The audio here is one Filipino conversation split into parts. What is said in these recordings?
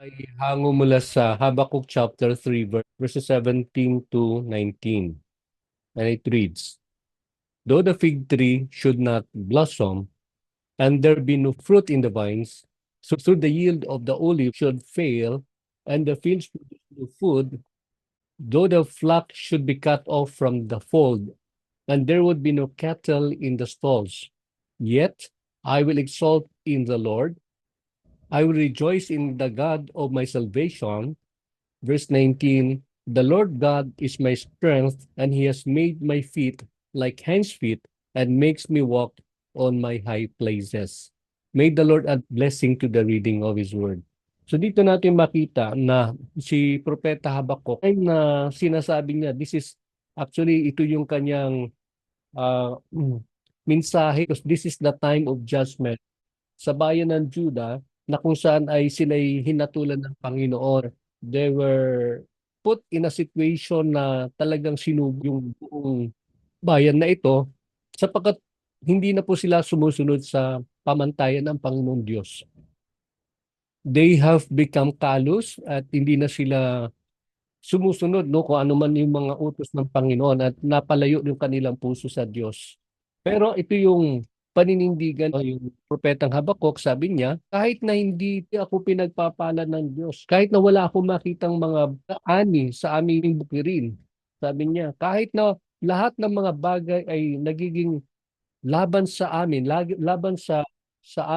Ay hango mula sa Habakkuk chapter 3 verses 17 to 19. And it reads, though the fig tree should not blossom, and there be no fruit in the vines, so the yield of the olive should fail, and the fields produce no food, though the flock should be cut off from the fold, and there would be no cattle in the stalls. Yet I will exalt in the Lord. I will rejoice in the God of my salvation. Verse 19, the Lord God is my strength, and he has made my feet like hinds feet, and makes me walk on my high places. May the Lord add blessing to the reading of his word. So dito natin makita na si Propeta Habakuk ay na sinasabi niya, this is actually ito yung kanyang mensahe, because this is the time of judgment sa bayan ng Juda, na kung saan ay sila'y hinatulan ng Panginoon. They were put in a situation na talagang sinugo yung buong bayan na ito, sapagkat hindi na po sila sumusunod sa pamantayan ng Panginoong Diyos. They have become callous at hindi na sila sumusunod, no, kung ano man yung mga utos ng Panginoon, at napalayo yung kanilang puso sa Diyos. Pero ito yung paninindigan o yung propetang Habakuk, sabi niya, kahit na hindi ako pinagpapala ng Diyos, kahit na wala akong makitang mga ani sa aming bukirin, sabi niya, kahit na lahat ng mga bagay ay nagiging laban sa amin, laban sa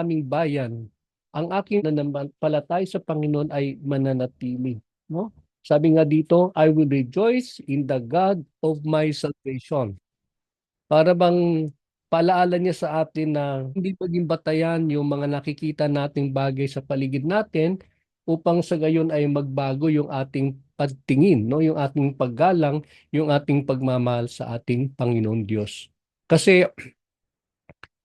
aming bayan, ang aking nananampalatay sa Panginoon ay mananatili. No? Sabi nga dito, I will rejoice in the God of my salvation. Para bang paalaala niya sa atin na hindi maging batayan yung mga nakikita nating bagay sa paligid natin, upang sa gayon ay magbago yung ating pagtingin, no? Yung ating paggalang, yung ating pagmamahal sa ating Panginoon Diyos. Kasi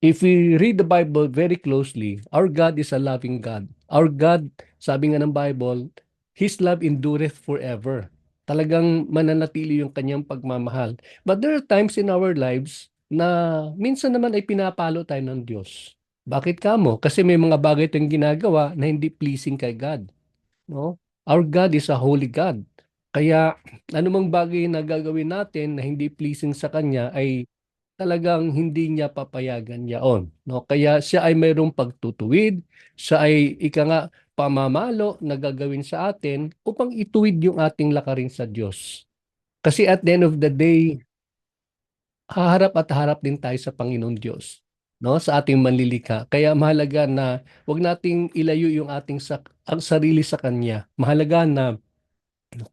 if we read the Bible very closely, our God is a loving God. Our God, sabi nga ng Bible, His love endureth forever. Talagang mananatili yung kanyang pagmamahal. But there are times in our lives na minsan naman ay pinapalo tayo ng Diyos. Bakit kamo? Kasi may mga bagay tayong ginagawa na hindi pleasing kay God. No? Our God is a holy God. Kaya anumang bagay na gagawin natin na hindi pleasing sa Kanya ay talagang hindi niya papayagan yaon. No? Kaya siya ay mayroong pagtutuwid, siya ay ika nga pamamalo na gagawin sa atin upang ituwid yung ating lakarin sa Diyos. Kasi at the end of the day, haharap at harap din tayo sa Panginoon Diyos, no? Sa ating manlilikha. Kaya mahalaga na wag nating ilayo yung ang sarili sa Kanya. Mahalaga na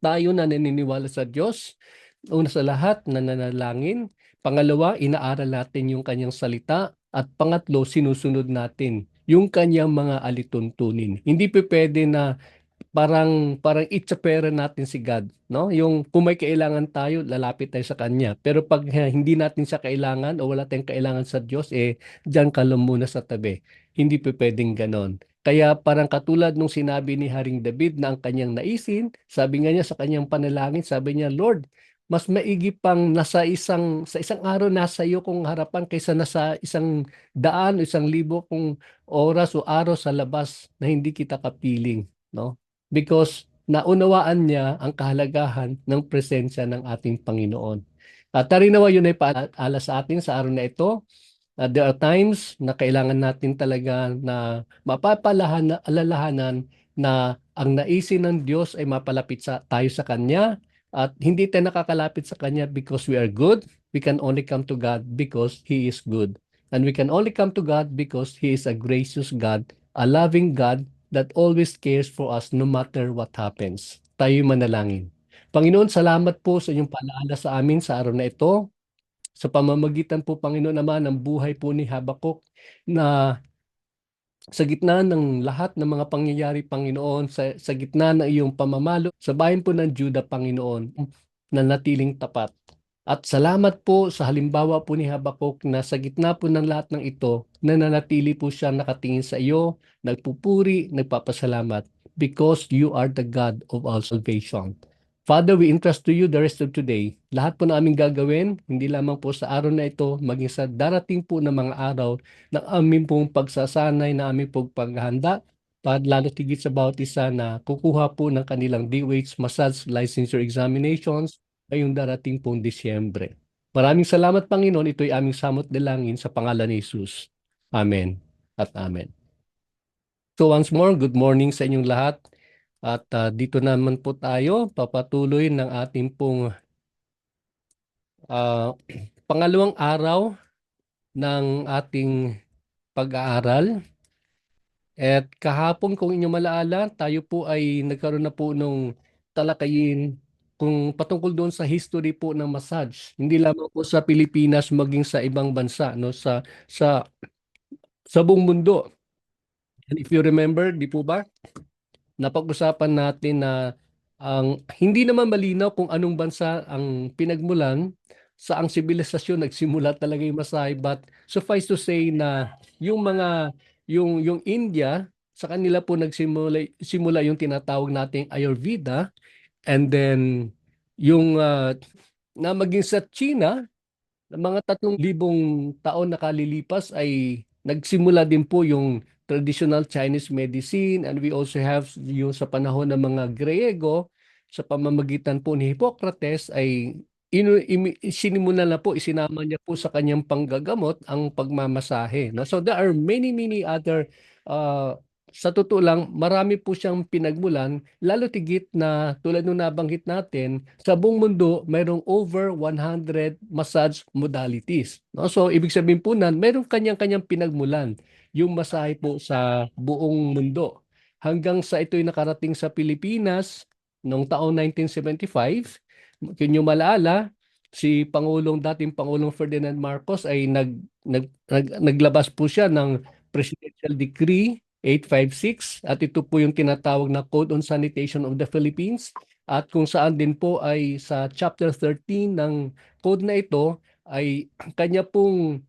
tayo na naniniwala sa Diyos, una sa lahat, nananalangin. Pangalawa, inaaral natin yung kanyang salita. At pangatlo, sinusunod natin yung kanyang mga alituntunin. Hindi pa pwede na parang itsapera natin si God, no? Yung kung may kailangan tayo, lalapit tayo sa kanya. Pero pag hindi natin siya kailangan o wala tayong kailangan sa Diyos, diyan ka lang muna sa tabi. Hindi pa pwedeng ganon. Kaya parang katulad nung sinabi ni Haring David na ang kanyang naisin, sabi nga niya sa kanyang panalangin, sabi niya, Lord, mas maigi pang sa isang araw nasa iyo kong harapan kaysa nasa isang daan o 1,000 kong oras o araw sa labas na hindi kita kapiling, no? Because naunawaan niya ang kahalagahan ng presensya ng ating Panginoon. At tarinawa yun ay paala sa atin sa araw na ito. There are times na kailangan natin talaga na alalahanan na ang naisin ng Diyos ay mapalapit tayo sa Kanya, at hindi tayo nakakalapit sa Kanya because we are good. We can only come to God because He is good. And we can only come to God because He is a gracious God, a loving God that always cares for us no matter what happens. Tayo manalangin. Panginoon, salamat po sa inyong paalala sa amin sa araw na ito. Sa pamamagitan po, Panginoon naman, ng buhay po ni Habakuk, na sa gitna ng lahat ng mga pangyayari, Panginoon, sa gitna ng iyong pamamalo, sa bayan po ng Juda, Panginoon, na natiling tapat. At salamat po sa halimbawa po ni Habakuk na sa gitna po ng lahat ng ito, nananatili po siya nakatingin sa iyo, nagpupuri, nagpapasalamat, because you are the God of all salvation. Father, we entrust to you the rest of today. Lahat po na aming gagawin, hindi lamang po sa araw na ito, maging sa darating po na mga araw ng aming pong pagsasanay, na aming pong paghahanda. lalo tigit sa bawat isa na kukuha po ng kanilang DOH Massage Licensure Examinations ngayong darating pong Disyembre. Maraming salamat, Panginoon. Ito'y aming samot dalangin sa pangalan ni Jesus. Amen at amen. So once more, good morning sa inyong lahat. At dito naman po tayo, papatuloy ng ating pong ah, pangalawang araw ng ating pag-aaral. At kahapon, kung inyo malaala, tayo po ay nagkaroon na po nung talakayin kung patungkol doon sa history po ng massage. Hindi lamang po sa Pilipinas, maging sa ibang bansa, no, sa sa buong mundo. And if you remember, di po ba? Napag-usapan natin na ang hindi naman malinaw kung anong bansa ang pinagmulan sa ang sibilisasyon nagsimula talaga yung Maasai, but suffice to say na yung mga yung India sa kanila po simula yung tinatawag nating Ayurveda, and then yung na maging sa China mga 3,000 taon na kalilipas ay nagsimula din po yung traditional Chinese medicine, and we also have yung sa panahon ng mga Griego sa pamamagitan po ni Hippocrates ay sinimula na po, isinama niya po sa kanyang panggagamot ang pagmamasahe. No? So there are many other sa totoo lang, marami po siyang pinagmulan, lalo tigit na tulad nung nabanggit natin, sa buong mundo, mayroong over 100 massage modalities. No? So, ibig sabihin po na, mayroong kanyang-kanyang pinagmulan yung masahe po sa buong mundo. Hanggang sa ito'y nakarating sa Pilipinas noong taong 1975, kung nyo malaala, si dating Pangulong Ferdinand Marcos ay naglabas po siya ng Presidential Decree 856, at ito po yung tinatawag na Code on Sanitation of the Philippines, at kung saan din po ay sa Chapter 13 ng code na ito ay kanya pong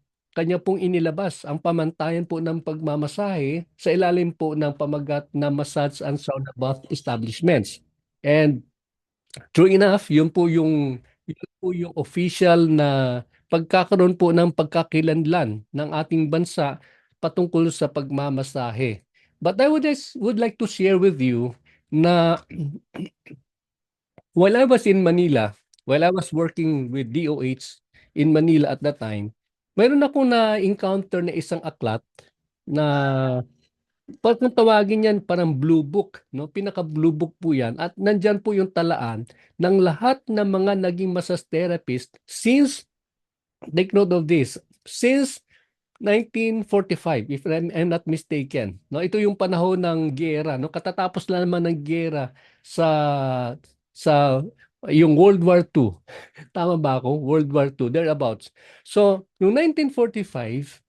inilabas ang pamantayan po ng pagmamasahe sa ilalim po ng pamagat na massage and sauna bath establishments. And true enough, yun po yung official na pagkakaroon po ng pagkakilanlan ng ating bansa patungkol sa pagmamasahe. But I would like to share with you na while I was in Manila, while I was working with DOH in Manila at that time, mayroon akong na-encounter na isang aklat na kung tawagin yan parang blue book, no? Pinaka blue book po yan, at nandyan po yung talaan ng lahat ng mga naging massage therapist since, take note of this, since 1945, if I'm not mistaken. No, ito yung panahon ng giyera, no? Katatapos lang naman ng giyera sa sa yung World War II. Tama ba ako? World War II, thereabouts. So, yung 1945,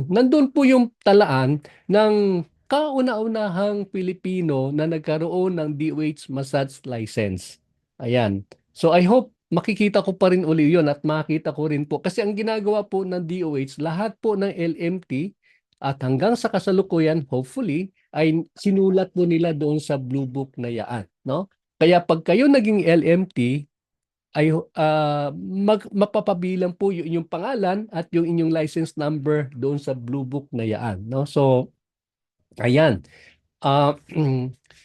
nandun po yung talaan ng kauna-unahang Pilipino na nagkaroon ng DOH massage license. Ayan. So I hope makikita ko pa rin uli yun at makita ko rin po. Kasi ang ginagawa po ng DOH, lahat po ng LMT at hanggang sa kasalukuyan, hopefully, ay sinulat po nila doon sa Blue Book na yaan. No? Kaya pag kayo naging LMT, ay mapapabilang po yung inyong pangalan at yung inyong license number doon sa Blue Book na yaan, no? So, ayan. Ah,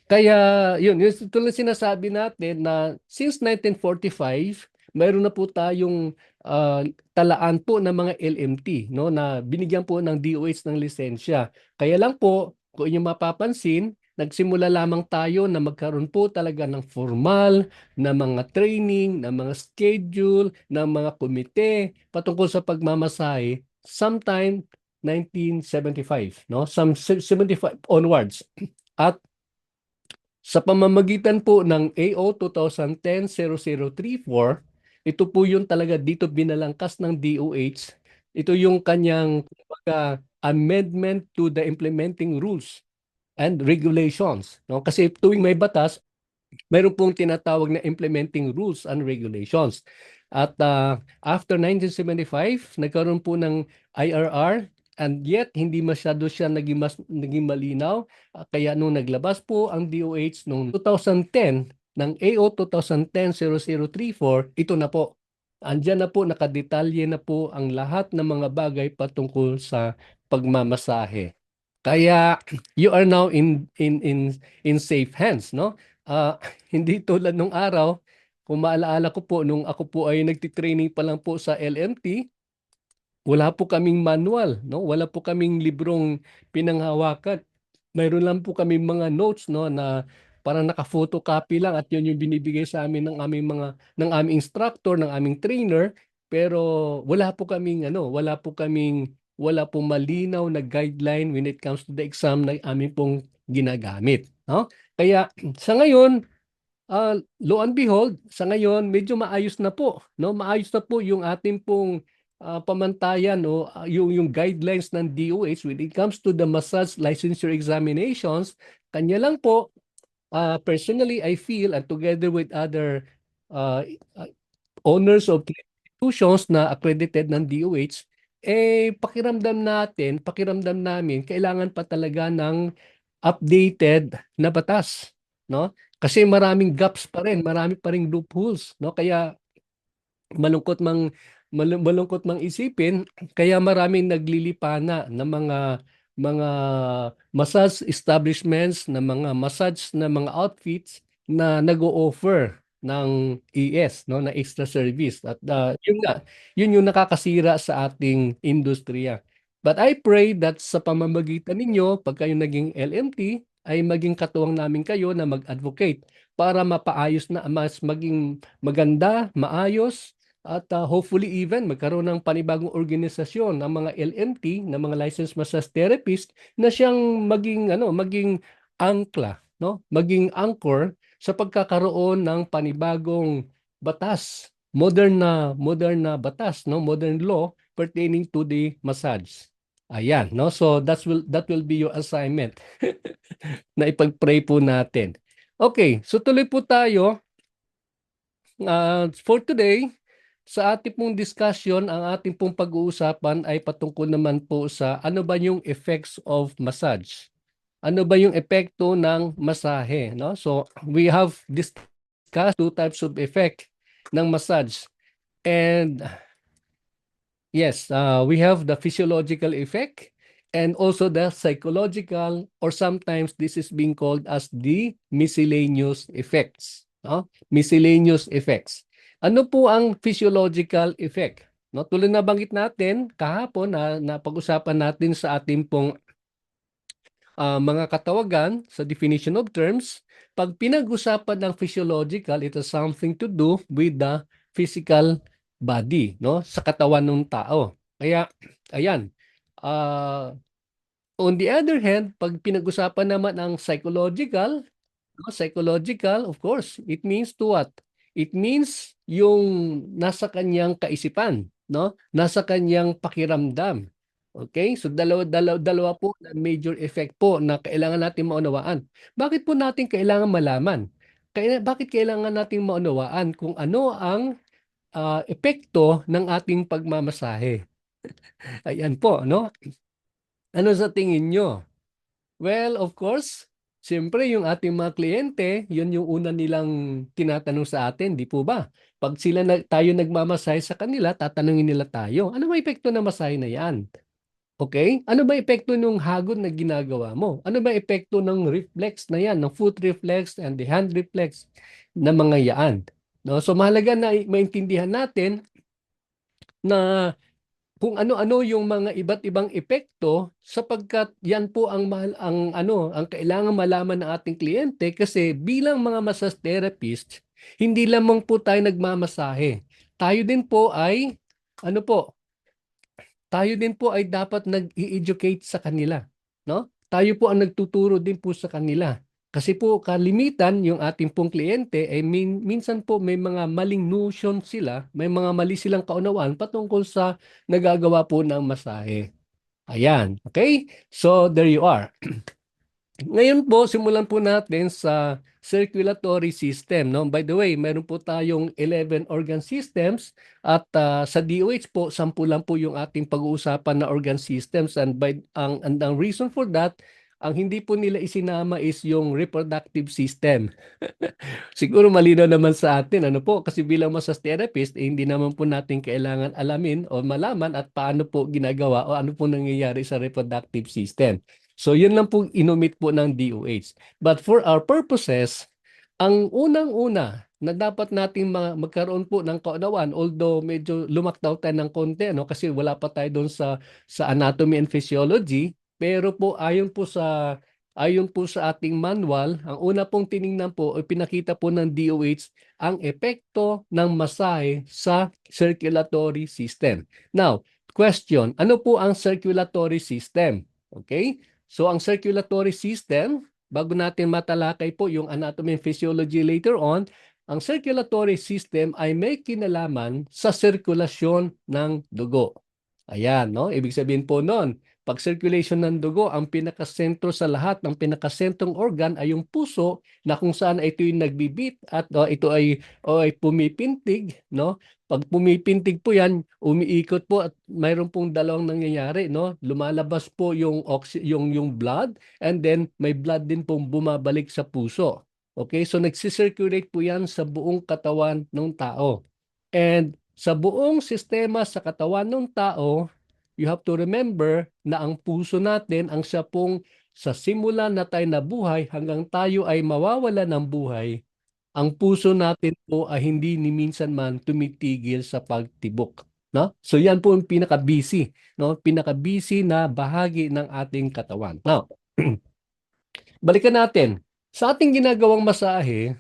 kaya yun tulad sinasabi natin na since 1945, mayroon na po tayong ah, talaan po ng mga LMT, no, na binigyan po ng DOH ng lisensya. Kaya lang po, kung inyong mapapansin, nagsimula lamang tayo na magkaroon po talaga ng formal na mga training, na mga schedule, ng mga komite patungkol sa pagmamasahe sometime 1975, no? Some 75 onwards. At sa pamamagitan po ng AO 2010-0034, ito po yung talaga dito binalangkas ng DOH. Ito yung kanyang kumbaga, amendment to the implementing rules and regulations, no? Kasi tuwing may batas, mayroon pong tinatawag na implementing rules and regulations. At after 1975, nagkaroon po ng IRR, and yet hindi masyado siya naging malinaw. Kaya nung naglabas po ang DOH noong 2010 ng AO 2010-0034, ito na po. Andiyan na po, nakadetalye na po ang lahat ng mga bagay patungkol sa pagmamasahe. Kaya you are now in safe hands, no? Ah, hindi tulad nung araw, kung maalaala ko po nung ako po ay nagti-training pa lang po sa LMT, wala po kaming manual, no? Wala po kaming librong pinanghawakan. Mayroon lang po kaming mga notes, no, na parang naka-photocopy lang at yun yung binibigay sa amin ng aming instructor, ng aming trainer, pero wala po malinaw na guideline when it comes to the exam na aming pong ginagamit, no? Kaya sa ngayon, lo and behold, sa ngayon medyo maayos na po, no? Maayos na po yung ating pong pamantayan, no, yung guidelines ng DOH when it comes to the massage licensure examinations. Kanya lang po, personally I feel, and together with other uh, uh, owners of institutions na accredited ng DOH, pakiramdam namin, kailangan pa talaga ng updated na batas, no? Kasi maraming gaps pa rin, marami pa ring loopholes, no? Kaya malungkot mang malungkot mang isipin, kaya maraming naglilipana ng mga massage establishments, na mga massage na mga outfits na nag-o-offer ng ES, no, na extra service. At yun yung nakakasira sa ating industriya. But I pray that sa pamamagitan ninyo, pag kayo naging LMT, ay maging katuwang namin kayo na mag-advocate para mapaayos na, mas maging maganda, maayos, at hopefully even magkaroon ng panibagong organisasyon ng mga LMT, ng mga licensed massage therapist, na siyang maging angkla, no? Maging anchor sa pagkakaroon ng panibagong batas, modern na batas, no? Modern law pertaining to the massage. Ayan, no? So that will be your assignment na ipag-pray po natin. Okay, so tuloy po tayo. For today, sa ating pong discussion, ang ating pong pag-uusapan ay patungkol naman po sa ano ba yung effects of massage. Ano ba yung epekto ng masahe, no? So, we have discussed two types of effect ng massage. And yes, we have the physiological effect and also the psychological, or sometimes this is being called as the miscellaneous effects. No? Miscellaneous effects. Ano po ang physiological effect? No, tuloy na banggit natin kahapon na napag-usapan natin sa ating pong mga katawagan sa definition of terms. Pag pinag-usapan ng physiological, it has something to do with the physical body, no? Sa katawan ng tao. Kaya, ayan. Uh, on the other hand, pag pinag-usapan naman ang psychological, no? Psychological, of course, it means to what? It means yung nasa kanyang kaisipan, no? Nasa kanyang pakiramdam. Okay? So dalawa po na major effect po na kailangan natin maunawaan. Bakit po natin kailangan malaman? Bakit kailangan natin maunawaan kung ano ang epekto ng ating pagmamasahe? Ayan po, no? Ano sa tingin nyo? Well, of course, siyempre yung ating mga kliyente, yun yung una nilang tinatanong sa atin, di po ba? Pag tayo nagmamasahe sa kanila, tatanungin nila tayo, ano ba epekto ng masahe na yan? Okay? Ano ba epekto ng hagod na ginagawa mo? Ano ba epekto ng reflex na yan, ng foot reflex and the hand reflex na mga yaan? No? So mahalaga na maintindihan natin na kung ano-ano yung mga iba't ibang epekto, sapagkat yan po ang kailangan malaman ng ating kliyente, kasi bilang mga massage therapist, hindi lamang po tayo nagmamasahe. Tayo din po ay ano po, tayo din po ay dapat nag-i-educate sa kanila, no? Tayo po ang nagtuturo din po sa kanila. Kasi po kalimitan yung ating pong kliyente ay minsan po may mga maling notion sila, may mga mali silang kaunawaan patungkol sa nagagawa po ng masahe. Ayan, okay? So there you are. Ngayon po, simulan po natin sa circulatory system, no? By the way, meron po tayong 11 organ systems, at sa DOH po, 10 lang po yung ating pag-uusapan na organ systems, and ang reason for that, ang hindi po nila isinama is yung reproductive system. Siguro malinaw naman sa atin, ano po, kasi bilang massage therapist, hindi naman po natin kailangan alamin o malaman at paano po ginagawa o ano po nangyayari sa reproductive system. So yun lang po inomit po ng DOH. But for our purposes, ang unang-una na dapat nating magkaroon po ng kaunawaan, although medyo lumakdaw tayo ng konti, no, kasi wala pa tayo doon sa anatomy and physiology, pero po ayon po sa ating manual, ang una pong tiningnan po ay pinakita po ng DOH ang epekto ng masahe sa circulatory system. Now, question, ano po ang circulatory system? Okay? So ang circulatory system, bago natin matalakay po yung anatomy and physiology later on, ang circulatory system ay may kinalaman sa sirkulasyon ng dugo. Ayan, no? Ibig sabihin po noon, pag circulation ng dugo, ang pinakasentro sa lahat, ang pinakasentrong organ ay yung puso na kung saan ito yung nagbibit at ito ay pumipintig, no? Pag pumipintig po yan, umiikot po at mayroon pong dalawang nangyayari, no? Lumalabas po yung blood and then may blood din pong bumabalik sa puso. Okay? So nagsisirculate po yan sa buong katawan ng tao. And sa buong sistema sa katawan ng tao, you have to remember na ang puso natin ang siya pong sa simula na tayo nabuhay hanggang tayo ay mawawala ng buhay, ang puso natin po ay hindi ni minsan man tumitigil sa pagtibok. No? So yan po yung pinaka-busy, no? Pinaka-busy na bahagi ng ating katawan. Now, balikan natin. Sa ating ginagawang masahe,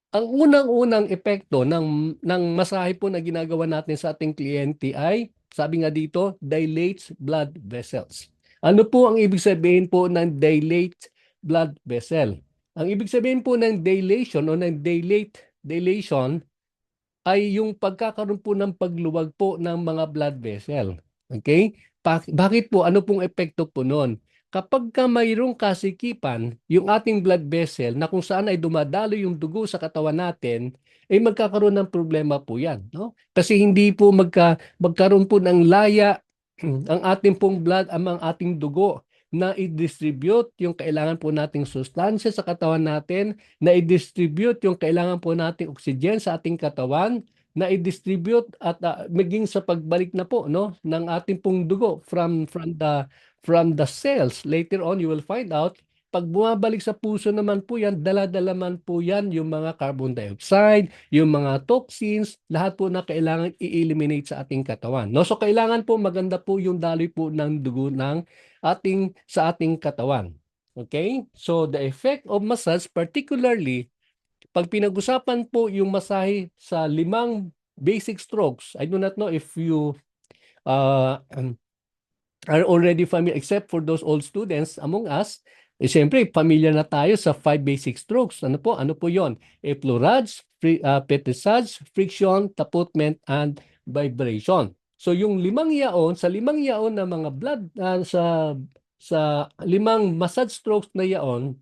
ang unang-unang epekto ng masahe po na ginagawa natin sa ating kliyente ay, sabi nga dito, dilates blood vessels. Ano po ang ibig sabihin po ng dilate blood vessel? Ang ibig sabihin po ng dilation o ng dilation ay yung pagkakaroon po ng pagluwag po ng mga blood vessel. Okay? Bakit po? Ano pong epekto po nun? Kapag ka mayroong kasikipan, yung ating blood vessel na kung saan ay dumadalo yung dugo sa katawan natin, ay magkakaroon ng problema po yan. No? Kasi hindi po magkaroon po ng laya ang ating pong blood, ang ating dugo na i-distribute yung kailangan po nating sustansya sa katawan natin, na i-distribute yung kailangan po nating oxygen sa ating katawan, na i-distribute at maging sa pagbalik na po no ng ating pong dugo from the cells. Later on you will find out pag bumabalik sa puso naman po yan, dala-dala man po yan yung mga carbon dioxide, yung mga toxins, lahat po na kailangan i-eliminate sa ating katawan. No? So kailangan po maganda po yung daloy po ng dugo sa ating katawan. Okay? So the effect of massage, particularly pag pinag-usapan po yung masahe sa 5 basic strokes, I do not know if you uh, are already familiar, except for those old students among us, siyempre, familiar na tayo sa 5 basic strokes. Ano po? Ano po yon? Effleurage, petrissage, friction, taputment, and vibration. So yung 5 yaon, sa 5 yaon na mga blood, sa 5 massage strokes na yaon,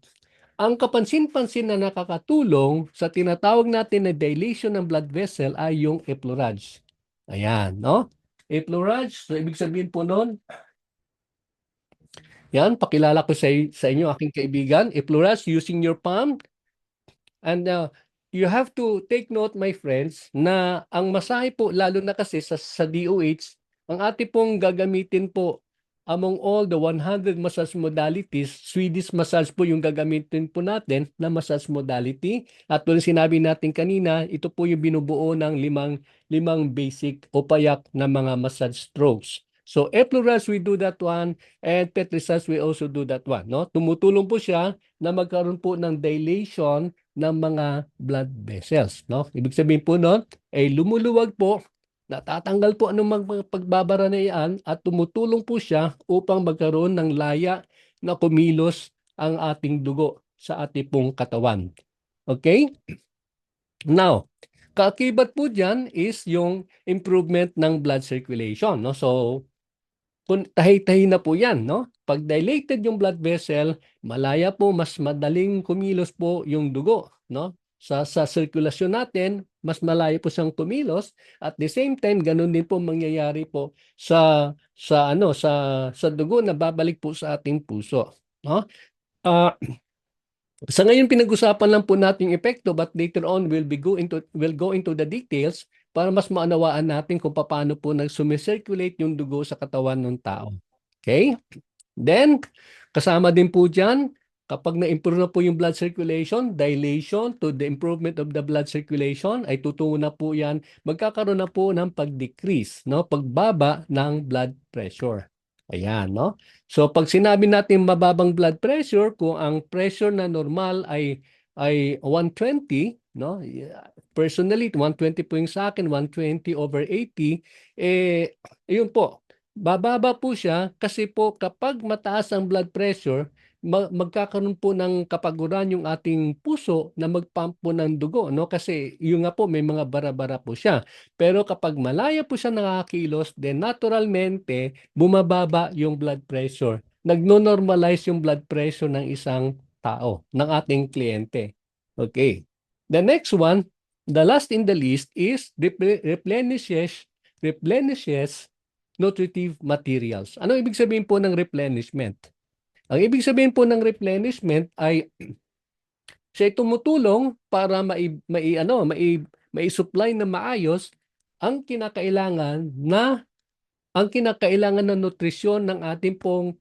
ang kapansin-pansin na nakakatulong sa tinatawag natin na dilation ng blood vessel ay yung effleurage. Ayan, no? Effleurage, so ibig sabihin po noon, yan, pakilala ko sa inyo, aking kaibigan. Effleurage using your palm. And you have to take note, my friends, na ang masahe po, lalo na kasi sa DOH, ang ating pong gagamitin po among all the 100 massage modalities, Swedish massage po yung gagamitin po natin na massage modality. At tulad sinabi natin kanina, ito po yung binubuo ng limang basic o payak na mga massage strokes. So, Effleurage, we do that one, and Petrissage, we also do that one. No? Tumutulong po siya na magkaroon po ng dilation ng mga blood vessels. No? Ibig sabihin po nun, ay lumuluwag po, natatanggal po anong pagbabara na iyan at tumutulong po siya upang magkaroon ng laya na kumilos ang ating dugo sa ating pong katawan. Okay? Now, kaakibat po dyan is yung improvement ng blood circulation. No? So, tahi-tahi na po yan. No? Pag dilated yung blood vessel, malaya po, mas madaling kumilos po yung dugo. No? Sa sirkulasyon natin, mas malayo po siyang kumilos. At the same time, ganun din po mangyayari po sa dugo na babalik po sa ating puso. No? Sa ngayon pinag-usapan lang po natin yung epekto, but later on we'll go into the details. para mas maunawaan natin kung paano po nag-sumisirculate yung dugo sa katawan ng tao. Okay? Then, kasama din po dyan, kapag na-improve na po yung blood circulation, dilation to the improvement of the blood circulation, ay tutungo na po yan, magkakaroon na po ng pag-decrease, no? Pagbaba ng blood pressure. Ayan, no? So, pag sinabi natin mababang blood pressure, kung ang pressure na normal ay 120, no? Personally, 120 po yung sa akin, 120/80, yun po, bababa po siya kasi po kapag mataas ang blood pressure, magkakaroon po ng kapaguran yung ating puso na mag-pump po ng dugo, no? Kasi yung nga po may mga bara-bara po siya. Pero kapag malaya po siya nakakilos, then naturalmente bumababa yung blood pressure. Nagno-normalize yung blood pressure ng isang tao, ng ating kliyente. Okay. The next one, the last in the list is replenishes nutritive materials. Ano ibig sabihin po ng replenishment? Ang ibig sabihin po ng replenishment ay siya tumutulong para mai-supply na maayos ang kinakailangan na ng nutrisyon ng ating pong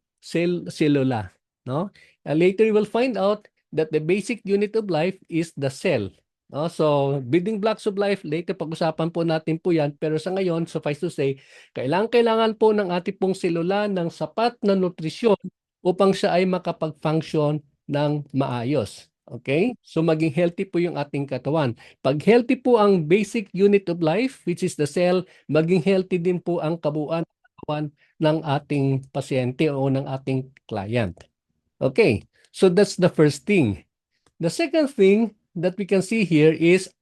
selula, no? Later you will find out that the basic unit of life is the cell. No? So, building blocks of life, later pag-usapan po natin po yan. Pero sa ngayon, suffice to say, kailangan po ng ating pong selula ng sapat na nutrisyon upang siya ay makapag-function ng maayos. Okay? So, maging healthy po yung ating katawan. Pag healthy po ang basic unit of life, which is the cell, maging healthy din po ang kabuuan ng ating pasyente o ng ating client. Okay, so that's the first thing. The second thing that we can see here is,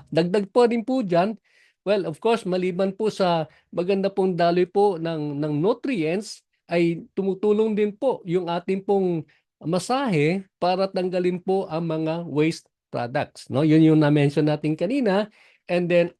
dagdag po rin po dyan, well, of course, maliban po sa maganda pong daloy po ng nutrients, ay tumutulong din po yung ating pong masahe para tanggalin po ang mga waste products. No? Yun yung na-mention natin kanina. And then,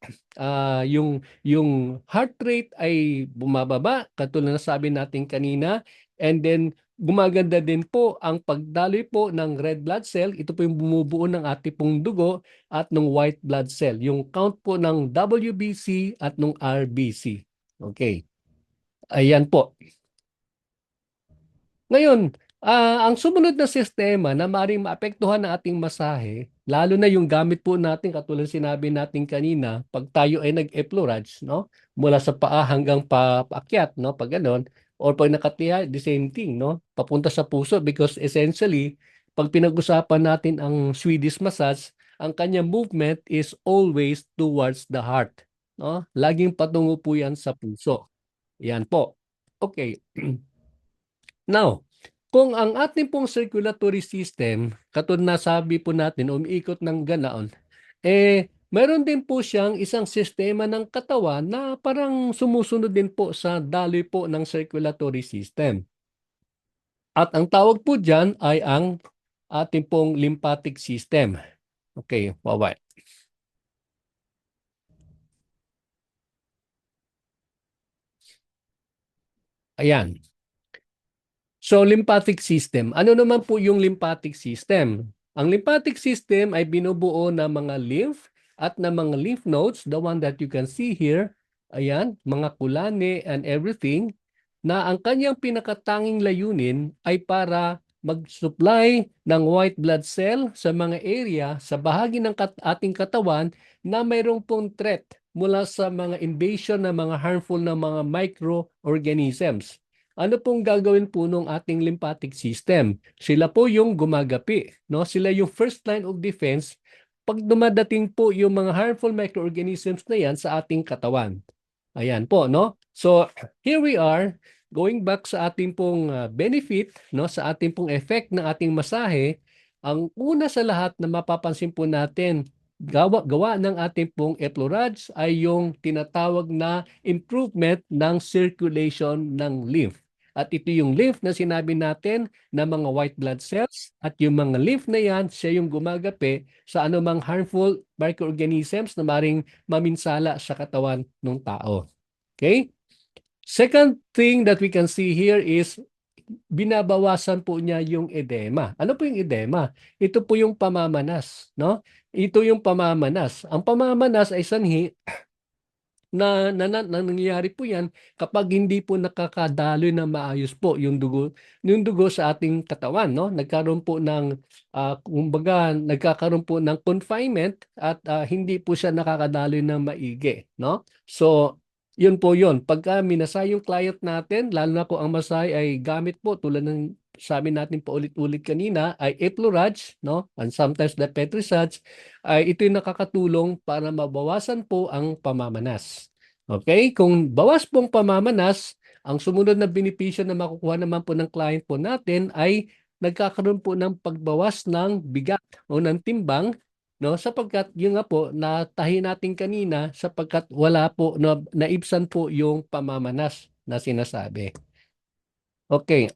yung heart rate ay bumababa, katulad na sabi natin kanina. And then, gumaganda din po ang pagdaloy po ng red blood cell. Ito po yung bumubuo ng ating pong dugo at ng white blood cell. Yung count po ng WBC at ng RBC. Okay. Ayan po. Ngayon, ang sumunod na sistema na maaaring maapektuhan ng ating masahe, lalo na yung gamit po natin, katulad sinabi natin kanina, pag tayo ay nag-effleurage, no? Mula sa paa hanggang paakyat, no? Pag ganon, or pag nakatiya, the same thing, no? Papunta sa puso because essentially, pag pinag-usapan natin ang Swedish massage, ang kanyang movement is always towards the heart, no? Laging patungo po yan sa puso. Yan po. Okay. Now, kung ang ating pong circulatory system, katulad na sabi po natin, umiikot ng ganaon, meron din po siyang isang sistema ng katawan na parang sumusunod din po sa daloy po ng circulatory system. At ang tawag po dyan ay ang ating pong lymphatic system. Okay, bye-bye. Ayan. So, lymphatic system. Ano naman po yung lymphatic system? Ang lymphatic system ay binubuo ng mga lymph at ng mga lymph nodes, the one that you can see here. Ayan, mga kulane and everything, na ang kanyang pinakatanging layunin ay para mag-supply ng white blood cell sa mga area, sa bahagi ng ating katawan na mayroong pong threat mula sa mga invasion ng mga harmful na mga microorganisms. Ano pong gagawin po ng ating lymphatic system? Sila po yung gumagapi, no? Sila yung first line of defense pag dumadating po yung mga harmful microorganisms na yan sa ating katawan. Ayan po, no? So, here we are, going back sa ating pong benefit, no? Sa ating pong effect ng ating masahe, ang una sa lahat na mapapansin po natin, gawa ng ating pong effleurage ay yung tinatawag na improvement ng circulation ng lymph. At ito yung lymph na sinabi natin na mga white blood cells at yung mga lymph na yan, siya yung gumagapi sa anumang harmful microorganisms na maring maminsala sa katawan ng tao. Okay? Second thing that we can see here is binabawasan po niya yung edema. Ano po yung edema? Ito po yung pamamanas, no? Ito yung pamamanas. Ang pamamanas ay sanhi na nangyayari po yan kapag hindi po nakakadaloy na maayos po yung dugo sa ating katawan, no? Nagkaroon po ng kumbaga nagkakaroon po ng confinement at hindi po siya nakakadaloy ng maigi, no? So, yun po yun. Pagka minasay yung client natin, lalo na kung ang masay ay gamit po tulad ng sabi natin pa ulit-ulit kanina ay Efloraj, no? And sometimes the Petrisaj ay ito yung nakakatulong para mabawasan po ang pamamanas. Okay? Kung bawas pong pamamanas, ang sumunod na benepisyo na makukuha naman po ng client po natin ay nagkakaroon po ng pagbawas ng bigat o ng timbang, no? Sapagkat yun nga po natahi natin kanina sapagkat wala po naibsan po yung pamamanas na sinasabi. Okay.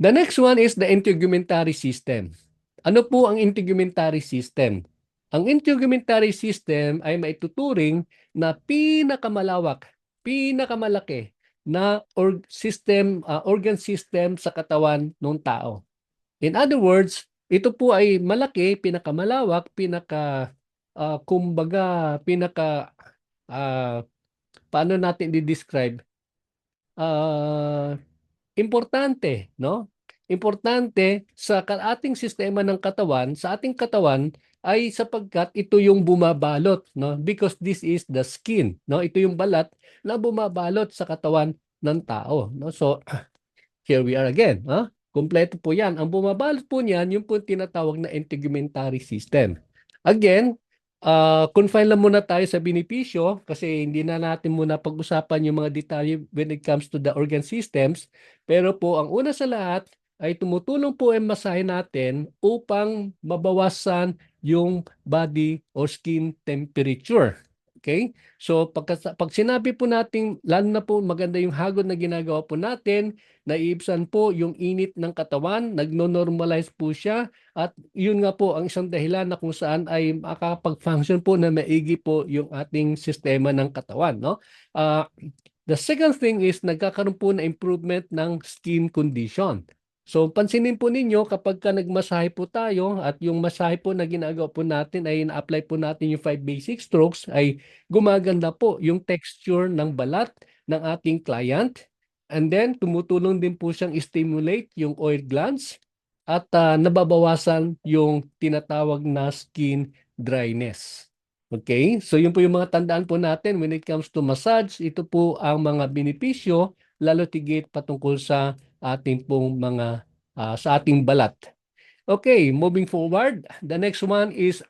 The next one is the integumentary system. Ano po ang integumentary system? Ang integumentary system ay maituturing na pinakamalawak, pinakamalaki na organ system sa katawan ng tao. In other words, ito po ay malaki, pinakamalawak, kumbaga, uh, paano natin i-describe? Uh, Importante, no? Importante sa ating sistema ng katawan, sa ating katawan ay sapagkat ito yung bumabalot, no? Because this is the skin, no? Ito yung balat na bumabalot sa katawan ng tao, no? So, here we are again, ha? Kumpleto po 'yan. Ang bumabalot po niyan, yung po tinatawag na integumentary system. Again, confine lang muna tayo sa benepisyo kasi hindi na natin muna pag-usapan yung mga detalye when it comes to the organ systems. Pero po ang una sa lahat ay tumutulong po ang masahe natin upang mabawasan yung body or skin temperature. Okay? So pag sinabi po natin, lalo na po maganda yung hagod na ginagawa po natin, naiibsan po yung init ng katawan, nagno-normalize po siya, at yun nga po ang isang dahilan na kung saan ay makakapag-function po na maigi po yung ating sistema ng katawan, no? Uh, the second thing is nagkakaroon po na improvement ng skin condition. So pansinin po ninyo kapag ka nagmasahe po tayo at yung masahe po na ginagawa po natin ay na-apply po natin yung 5 basic strokes ay gumaganda po yung texture ng balat ng ating client. And then tumutulong din po siyang stimulate yung oil glands at nababawasan yung tinatawag na skin dryness. Okay? So yun po yung mga tandaan po natin when it comes to massage. Ito po ang mga benepisyo lalo tigit patungkol sa ating pong mga sa ating balat. Okay, moving forward. The next one is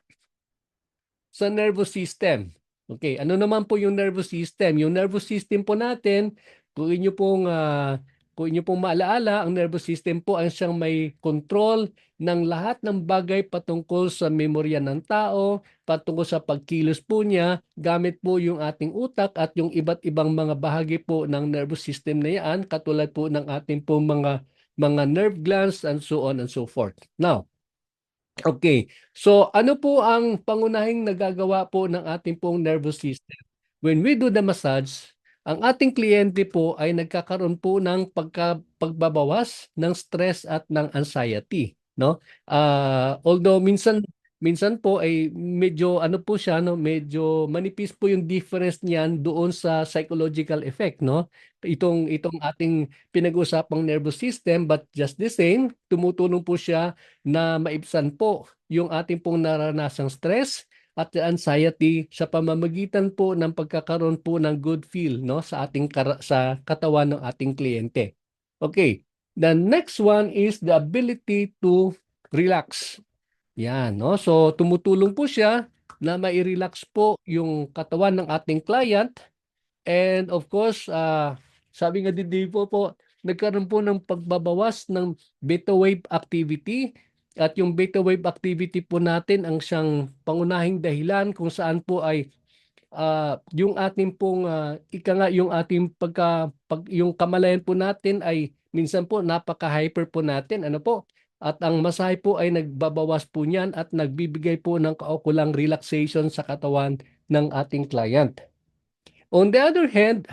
sa nervous system. Okay, ano naman po yung nervous system? Yung nervous system po natin, kung inyo pong maalaala, ang nervous system po ay siyang may control ng lahat ng bagay patungkol sa memorya ng tao, patungkol sa pagkilos po niya, gamit po yung ating utak at yung iba't ibang mga bahagi po ng nervous system na yan, katulad po ng ating po mga nerve glands and so on and so forth. Now, okay. So ano po ang pangunahing nagagawa po ng ating pong nervous system? When we do the massage, ang ating kliyente po ay nagkakaroon po ng pagbabawas ng stress at ng anxiety, no? Although minsan po ay medyo ano po siya, no, medyo manipis po yung difference niyan doon sa psychological effect, no? Itong ating pinag-usapang nervous system, but just the same, tumutulong po siya na maibsan po yung ating pong naranasang stress at anxiety sa pamamagitan po ng pagkakaroon po ng good feel, no, sa sa katawan ng ating kliyente. Okay. The next one is the ability to relax. Yan, no? So tumutulong po siya na mai-relax po yung katawan ng ating client. And of course, sabi nga din po, nagkaroon po ng pagbabawas ng beta wave activity. At yung beta wave activity po natin ang siyang pangunahing dahilan kung saan po ay yung ating pong ika nga yung ating yung kamalayan po natin ay minsan po napaka-hyper po natin, ano po? At ang masahe po ay nagbabawas po niyan at nagbibigay po ng kaukulang relaxation sa katawan ng ating client. On the other hand,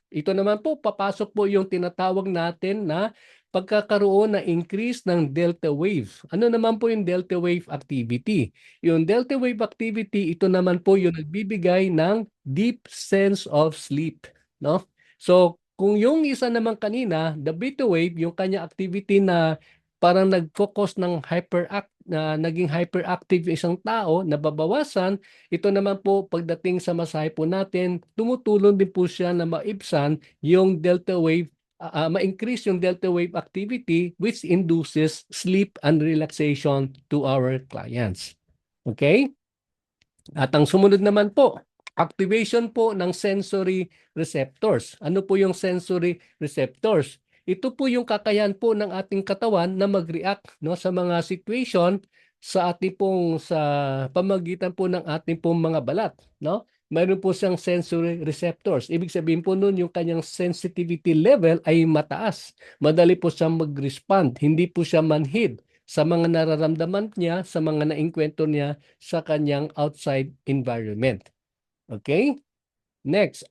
ito naman po, papasok po yung tinatawag natin na pagkakaroon na increase ng delta wave. Ano naman po yung delta wave activity? Yung delta wave activity, ito naman po yung nagbibigay ng deep sense of sleep, no? So, kung yung isa naman kanina, the beta wave, yung kanya activity na parang nag-focus ng na naging hyperactive yung isang tao, nababawasan, ito naman po pagdating sa masahe po natin, tumutulong din po siya na maibsan yung delta wave, ma-increase yung delta wave activity which induces sleep and relaxation to our clients. Okay? At ang sumunod naman po, activation po ng sensory receptors. Ano po yung sensory receptors? Ito po yung kakayahan po ng ating katawan na mag-react, no, sa mga situation sa ating pong sa pamagitan po ng ating pong mga balat, no? Mayroon po siyang sensory receptors. Ibig sabihin po nun yung kanyang sensitivity level ay mataas. Madali po siyang mag-respond, hindi po siya manhid sa mga nararamdaman niya, sa mga naengkwentro niya sa kanyang outside environment. Okay? Next.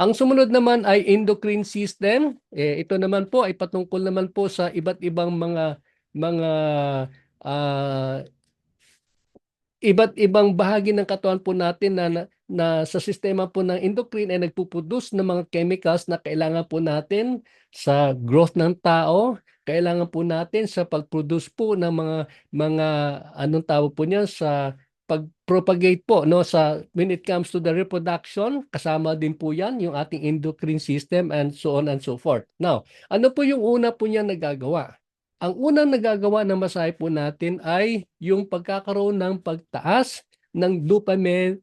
Ang sumunod naman ay endocrine system. Ito naman po ay patungkol naman po sa iba't ibang mga ah, iba't ibang bahagi ng katawan po natin na sa sistema po ng endocrine ay nagpuproduce ng mga chemicals na kailangan po natin sa growth ng tao, kailangan po natin sa pag-produce po ng mga anong tawag po niyan sa pag-propagate po, no, sa when it comes to the reproduction, kasama din po yan yung ating endocrine system and so on and so forth. Now, ano po yung una po niya nagagawa? Ang unang nagagawa ng masahe po natin ay yung pagkakaroon ng pagtaas ng dopamine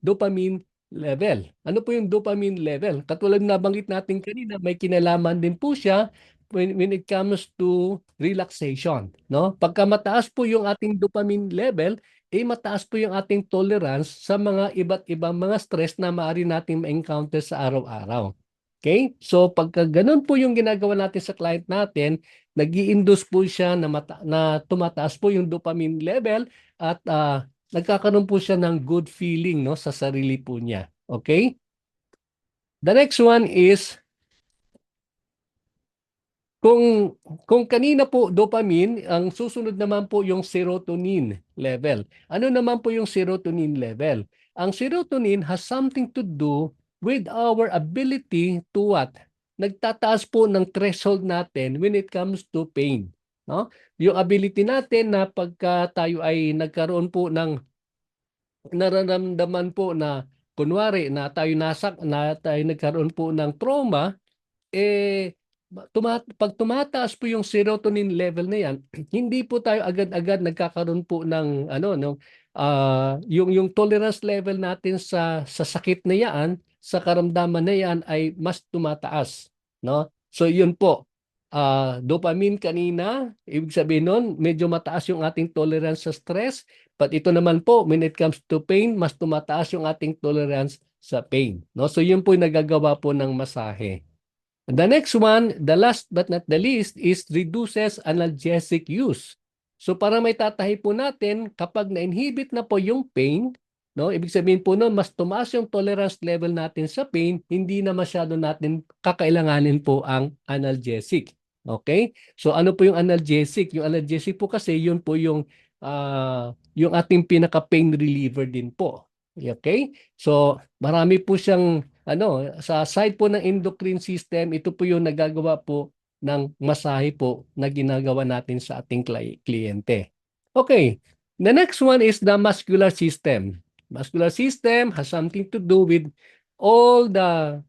level. Ano po yung dopamine level? Katulad na banggit natin kanina, may kinalaman din po siya when it comes to relaxation, no? Pagka mataas po yung ating dopamine level, mataas po yung ating tolerance sa mga iba't ibang mga stress na maaari nating ma-encounter sa araw-araw. Okay? So pagka ganun po yung ginagawa natin sa client natin, nag-i-induce po siya na tumataas po yung dopamine level at nagkakaroon po siya ng good feeling, no, sa sarili po niya. Okay? The next one is kung kanina po dopamine, ang susunod naman po yung serotonin level. Ano naman po yung serotonin level? Ang serotonin has something to do with our ability to what? Nagtataas po ng threshold natin when it comes to pain, no? Yung ability natin na pagka tayo ay nagkaroon po ng nararamdaman po na kunwari na tayo nagkaroon po ng trauma, pag tumataas po yung serotonin level na yan, hindi po tayo agad-agad nagkakaroon po ng ano no, yung tolerance level natin sa sakit na yan, sa karamdaman na yan ay mas tumataas, no? So yun po. Dopamine kanina, ibig sabihin nun, medyo mataas yung ating tolerance sa stress, but ito naman po, when it comes to pain, mas tumataas yung ating tolerance sa pain, no? So yun po yung nagagawa po ng masahe. The next one, the last but not the least, is reduces analgesic use. So para may tatahi po natin, kapag na-inhibit na po yung pain, no, ibig sabihin po nun, mas tumaas yung tolerance level natin sa pain, hindi na masyado natin kakailanganin po ang analgesic. Okay? So ano po yung analgesic? Yung analgesic po kasi yun po yung ating pinaka-pain reliever din po. Okay? So marami po siyang sa side po ng endocrine system, ito po yung nagagawa po ng masahe po na ginagawa natin sa ating kliyente. Okay, the next one is the muscular system. Muscular system has something to do with all the,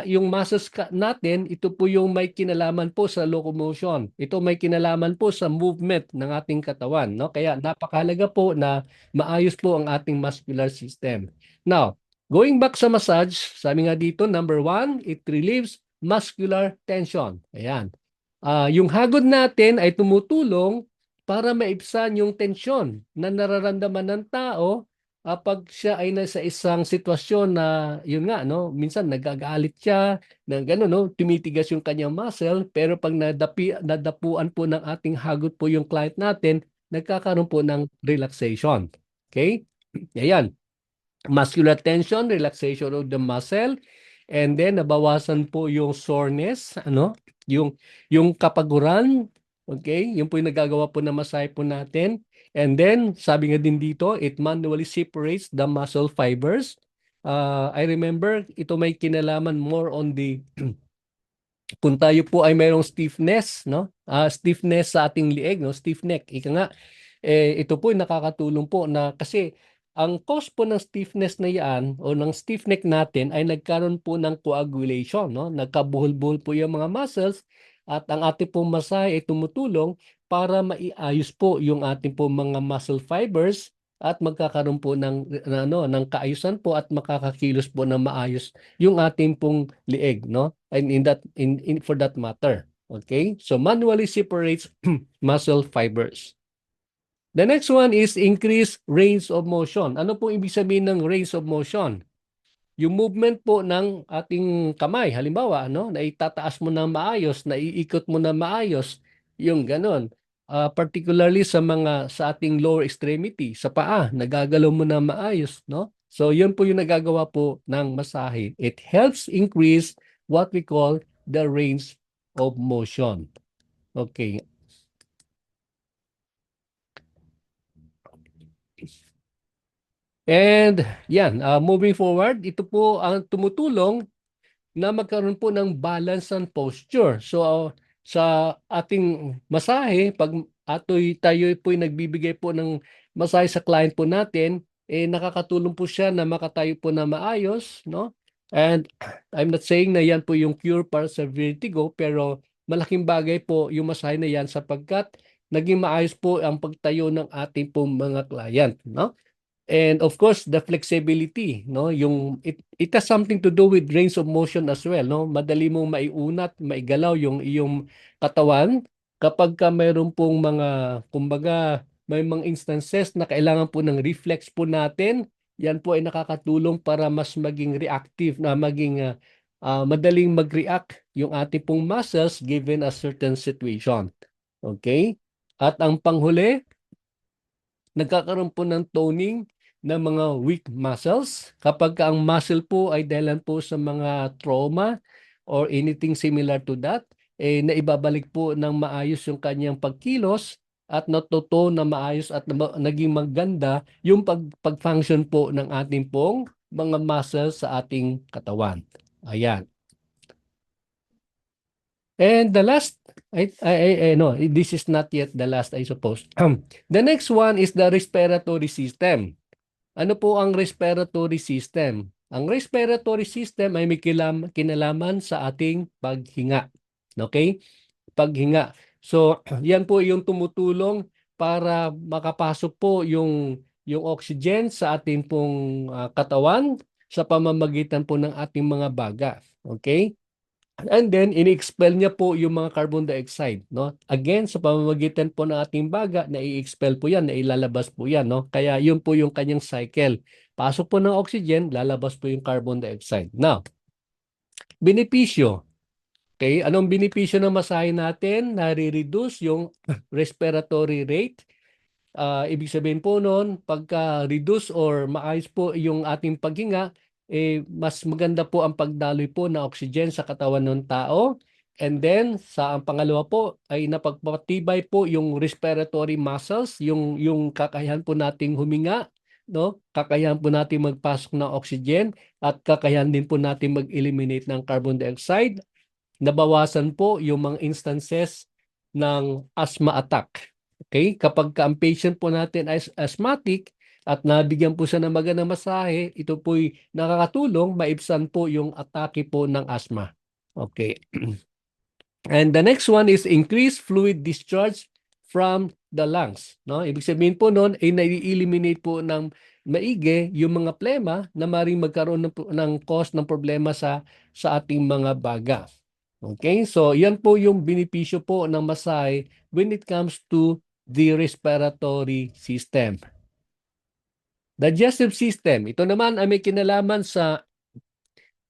yung muscles natin, ito po yung may kinalaman po sa locomotion. Ito may kinalaman po sa movement ng ating katawan, no? Kaya napakahalaga po na maayos po ang ating muscular system. Now, going back sa massage, sabi nga dito, number 1, it relieves muscular tension. Ayan. Yung hagod natin ay tumutulong para maibsan yung tensyon na nararamdaman ng tao pag siya ay nasa isang sitwasyon na, yun nga, no, minsan nagagalit siya, na gano'n, no, tumitigas yung kanyang muscle, pero pag nadapuan po ng ating hagod po yung client natin, nagkakaroon po ng relaxation. Okay? Ayan. Muscular tension, relaxation of the muscle, and then nabawasan po yung soreness, ano? Yung yung kapaguran, okay? Yung po yung nagagawa po na masahe po natin. And then, sabi nga din dito, it manually separates the muscle fibers. I remember ito may kinalaman more on the kung tayo po ay mayroong stiffness, no? Stiffness sa ating lieg, no? Stiff neck. Ika nga, ito po ay nakakatulong po na kasi ang cause po ng stiffness na yan o ng stiff neck natin ay nagkaroon po ng coagulation, no? Nagkabuhol-buhol po yung mga muscles at ang ating pong masahe ay tumutulong para maiayos po yung ating pong mga muscle fibers at magkakaroon po ng kaayusan po at makakakilos po ng maayos yung ating pong lieg, no? And for that matter. Okay? So manually separates muscle fibers. The next one is increase range of motion. Ano po ibig sabihin ng range of motion? Yung movement po ng ating kamay, halimbawa, no, na itataas mo na maayos, na iikot mo na maayos, yung ganon. Particularly sa ating lower extremity, sa paa, nagagalaw mo na maayos, no? So, yun po yung nagagawa po ng masahe. It helps increase what we call the range of motion. Okay. And yan, moving forward, ito po ang tumutulong na magkaroon po ng balance and posture. So sa ating masahe, pag tayo po ay nagbibigay po ng masahe sa client po natin, nakakatulong po siya na makatayo po na maayos, no? And I'm not saying na yan po yung cure para sa vertigo, pero malaking bagay po yung masahe na yan sapagkat naging maayos po ang pagtayo ng ating pong mga client, no? And of course, the flexibility, no? It has something to do with range of motion as well, no? Madali mong maiunat, maigalaw yung iyong katawan kapag ka mayroon pong mga, kumbaga, may mga instances na kailangan po ng reflex po natin. Yan po ay nakakatulong para mas maging reactive na madaling mag-react yung ating pong muscles given a certain situation. Okay? At ang panghuli, nagkakaroon po ng toning ng mga weak muscles. Kapag ang muscle po ay dahilan po sa mga trauma or anything similar to that, naibabalik po ng maayos yung kanyang pagkilos at natuto na maayos at naging maganda yung pag-function po ng ating pong mga muscles sa ating katawan. Ayan. And the last, no, this is not yet the last, I suppose. The next one is the respiratory system. Ano po ang respiratory system? Ang respiratory system ay may kinalaman sa ating paghinga. Okay? Paghinga. So, yan po yung tumutulong para makapasok po yung oxygen sa ating pong katawan sa pamamagitan po ng ating mga baga. Okay? And then, ini-expel niya po yung mga carbon dioxide, no? Again, sa pamamagitan po ng ating baga, na-i-expel po yan, nailalabas po yan, no? Kaya yun po yung kanyang cycle. Pasok po ng oxygen, lalabas po yung carbon dioxide. Now, benepisyo. Okay, anong benepisyo ng masahe natin? Nare-reduce yung respiratory rate. Ibig sabihin po noon, pagka-reduce or maayos po yung ating paghinga, mas maganda po ang pagdaloy po ng oxygen sa katawan ng tao. And then, ang pangalawa po ay napagpatibay po yung respiratory muscles, yung kakayahan po nating huminga, no? Kakayahan po nating magpasok ng oxygen at kakayahan din po nating mag-eliminate ng carbon dioxide. Nabawasan po yung mga instances ng asthma attack. Okay? Kapag ang patient po natin ay asthmatic at nabigyan po siya ng magandang masahe, ito po'y nakakatulong maibsan po yung atake po ng asthma. Okay. And the next one is increased fluid discharge from the lungs. No? Ibig sabihin po noon ay nai-eliminate po ng maigi yung mga plema na maring magkaroon ng cause ng problema sa ating mga baga. Okay? So, yan po yung benepisyo po ng masahe when it comes to the respiratory system. Digestive system. Ito naman ay may kinalaman sa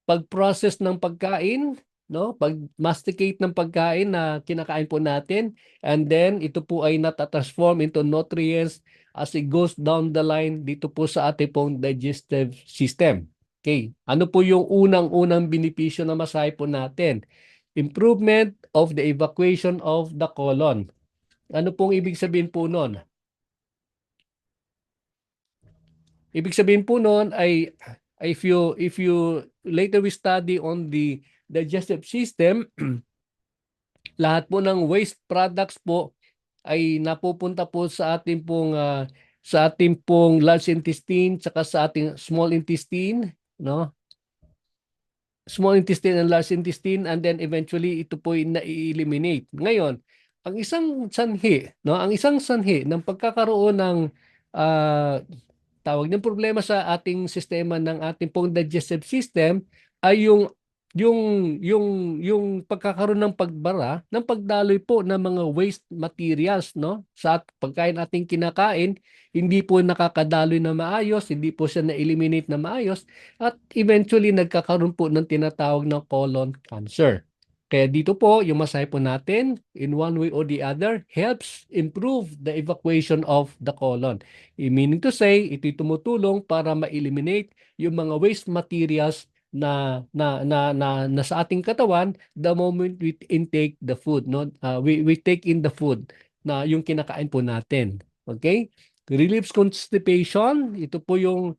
pag-process ng pagkain, no? Pag-masticate ng pagkain na kinakain po natin, and then ito po ay natatransform into nutrients as it goes down the line dito po sa ating pong digestive system. Okay. Ano po yung unang-unang benepisyo na masahe po natin? improvement of the evacuation of the colon. Ano pong ibig sabihin po nun? Ibig sabihin po nun ay if you later we study on the digestive system, lahat po ng waste products po ay napupunta po sa ating pong large intestine tsaka sa ating small intestine, no? Small intestine and large intestine, and then eventually ito po ay na-eliminate. Ngayon, ang isang sanhi ng pagkakaroon ng ah, tawag ng problema sa ating sistema ng ating pong digestive system ay yung yung pagkakaroon ng pagbara ng pagdaloy po ng mga waste materials, no, sa pagkain ating kinakain. Hindi po nakakadaloy na maayos, hindi po siya na-eliminate na maayos, at eventually nagkakaroon po ng tinatawag na colon cancer. Kaya dito po, yung masahe po natin, in one way or the other, helps improve the evacuation of the colon. Meaning to say, ito'y tumutulong para ma-eliminate yung mga waste materials na sa ating katawan the moment we intake the food, no? We take in the food na yung kinakain po natin. Okay? Relieves constipation. Ito po yung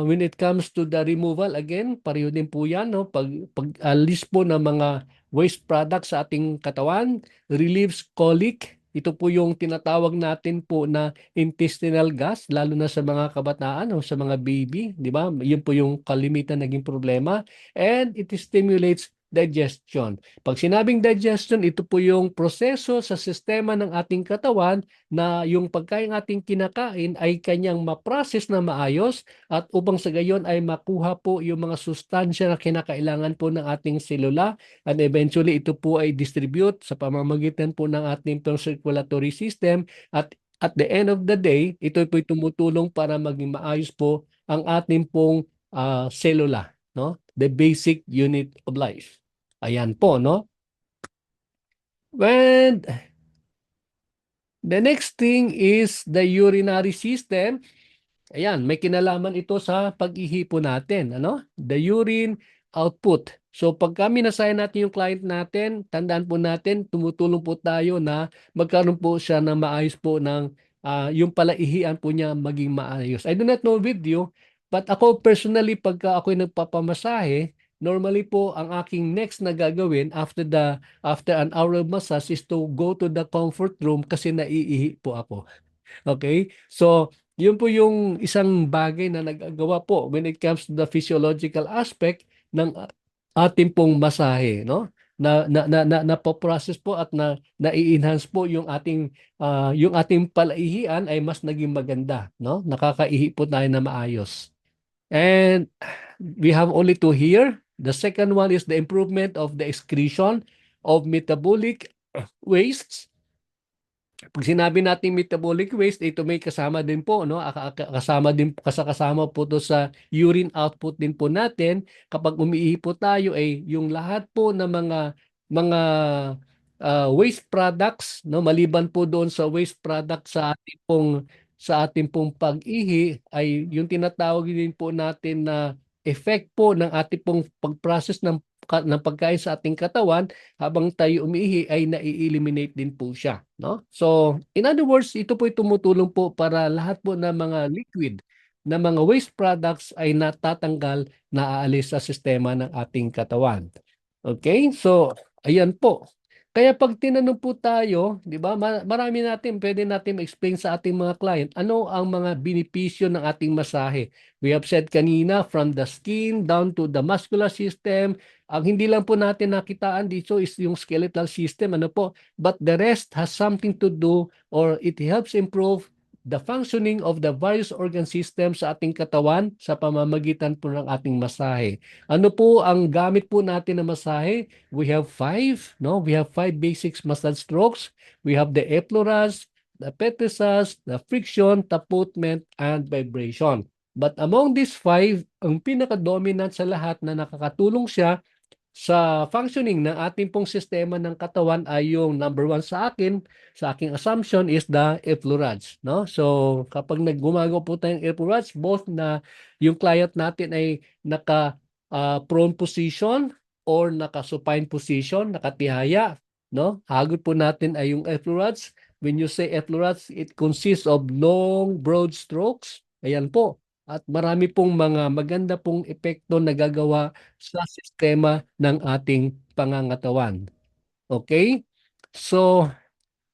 when it comes to the removal, again, pareho din po yan, no? Pag-alis po ng mga waste products sa ating katawan. Relieves colic. Ito po yung tinatawag natin po na intestinal gas, lalo na sa mga kabataan o sa mga baby, di ba? Yun po yung kalimitan naging problema. And it stimulates digestion. Pag sinabing digestion, ito po yung proseso sa sistema ng ating katawan na yung pagkain ating kinakain ay kanyang ma-process na maayos, at upang sa gayon ay makuha po yung mga sustansya na kinakailangan po ng ating selula, and eventually ito po ay distribute sa pamamagitan po ng ating circulatory system, at the end of the day, ito po ay tumutulong para maging maayos po ang ating pong selula, no? The basic unit of life. Ayan po, no? And the next thing is the urinary system. Ayan, may kinalaman ito sa pag-ihi po natin, ano? The urine output. So pag kami nasayan natin yung client natin, tandaan po natin, tumutulong po tayo na magkaroon po siya ng maayos po ng yung palaihian po niya maging maayos. I do not know with you, but ako personally, pagka ako'y nagpapamasahe, normally po ang aking next na gagawin after an hour of massage is to go to the comfort room kasi naiihi po ako. Okay? So, yun po yung isang bagay na nagagawa po when it comes to the physiological aspect ng ating pong masahe, no? Na process po at na-enhance po yung ating palaihian ay mas naging maganda, no? Nakakaihi po tayo na maayos. And we have only two here. The second one is the improvement of the excretion of metabolic wastes. Pag sinabi natin metabolic waste, ito may kasama din po, no? Kasama po to sa urine output din po natin. Kapag umiihi po tayo ay yung lahat po ng mga waste products, no? Maliban po doon sa waste product sa ating pong pag-ihi, ay yung tinatawag din po natin na effect po ng ating pong pag-process ng pagkain sa ating katawan habang tayo umiihi ay nai-eliminate din po siya, no? So, in other words, ito po ay tumutulong po para lahat po ng mga liquid na mga waste products ay natatanggal, naaalis sa sistema ng ating katawan. Okay? So, ayan po. Kaya pag tinanong po tayo, di ba, pwede natin ma-explain sa ating mga client ano ang mga benepisyo ng ating masahe. We have said kanina, from the skin down to the muscular system. Ang hindi lang po natin nakitaan dito is yung skeletal system, ano po, but the rest has something to do, or it helps improve the functioning of the various organ systems sa ating katawan sa pamamagitan po ng ating masahe. Ano po ang gamit po natin na masahe? We have five, no? We have five basic massage strokes. We have the effleurage, the petrissage, the friction, taputment, and vibration. But among these five, ang pinaka-dominant sa lahat na nakakatulong siya sa functioning ng ating pong sistema ng katawan ay yung number one sa aking assumption is the effleurage, no? So kapag naggumagawa po tayong effleurage, both na yung client natin ay naka prone position or naka-supine position, nakatihaya, no? Hagot po natin ay yung effleurets. When you say effleurets, it consists of long, broad strokes. Ayan po. At marami pong mga maganda pong epekto na gagawa sa sistema ng ating pangangatawan. Okay? So,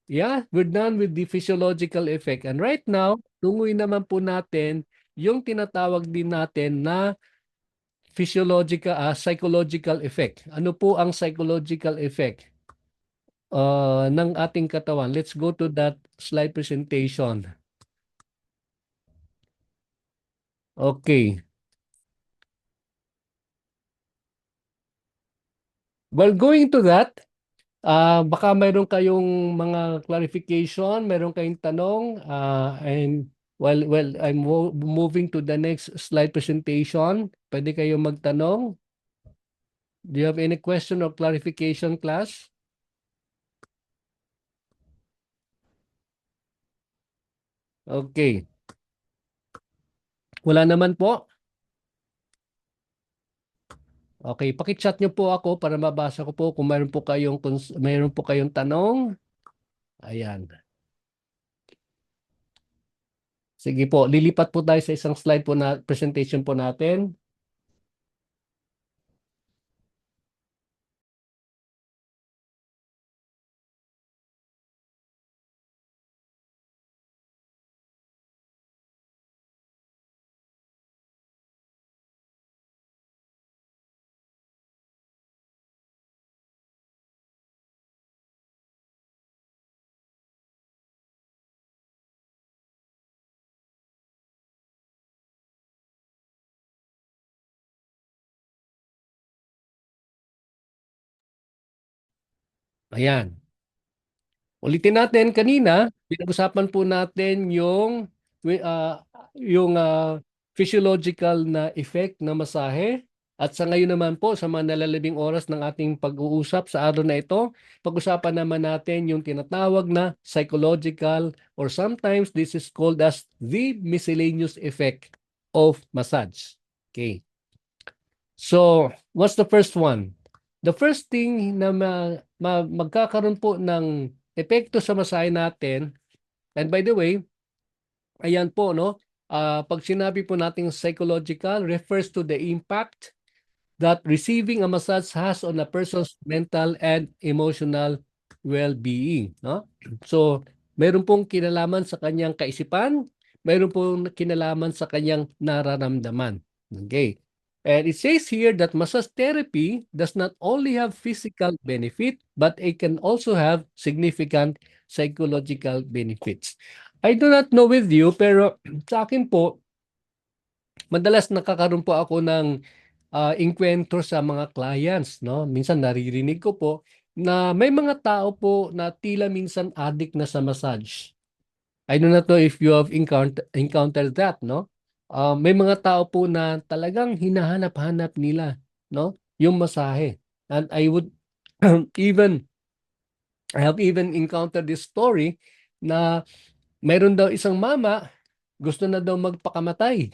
yeah, we're done with the physiological effect. And right now, tunguin naman po natin yung tinatawag din natin na psychological effect. Ano po ang psychological effect ng ating katawan? Let's go to that slide presentation. Okay. Well, going to that, baka mayroon kayong mga clarification, mayroon kayong tanong, and well, I'm moving to the next slide presentation. Pwede kayong magtanong. Do you have any question or clarification, class? Okay. Wala naman po. Okay, paki-chat niyo po ako para mabasa ko po kung mayroon po kayong tanong. Ayan. Sige po, lilipat po tayo sa isang slide po na presentation po natin. Ayan. Ulitin natin kanina, pinag-usapan po natin wi- ah, yung physiological na effect na masahe. At sa ngayon naman po, sa mga nalalabing oras ng ating pag-uusap sa araw na ito, pag-usapan naman natin yung tinatawag na psychological or sometimes this is called as the miscellaneous effect of massage. Okay. So, what's the first one? The first thing na magkakaroon po ng epekto sa masahe natin, and by the way, ayan po, no? Pag sinabi po nating psychological, refers to the impact that receiving a massage has on a person's mental and emotional well-being, no? So, mayroon pong kinalaman sa kanyang kaisipan, mayroon pong kinalaman sa kanyang nararamdaman. Okay. And it says here that massage therapy does not only have physical benefit, but it can also have significant psychological benefits. I do not know with you, pero sa akin po, madalas nakakaroon po ako ng inkwentro sa mga clients, no? Minsan naririnig ko po na may mga tao po na tila minsan addict na sa massage. I do not know if you have encountered that, no? May mga tao po na talagang hinahanap-hanap nila, no? Yung masahe. And even, I have even encountered this story na mayroon daw isang mama, gusto na daw magpakamatay.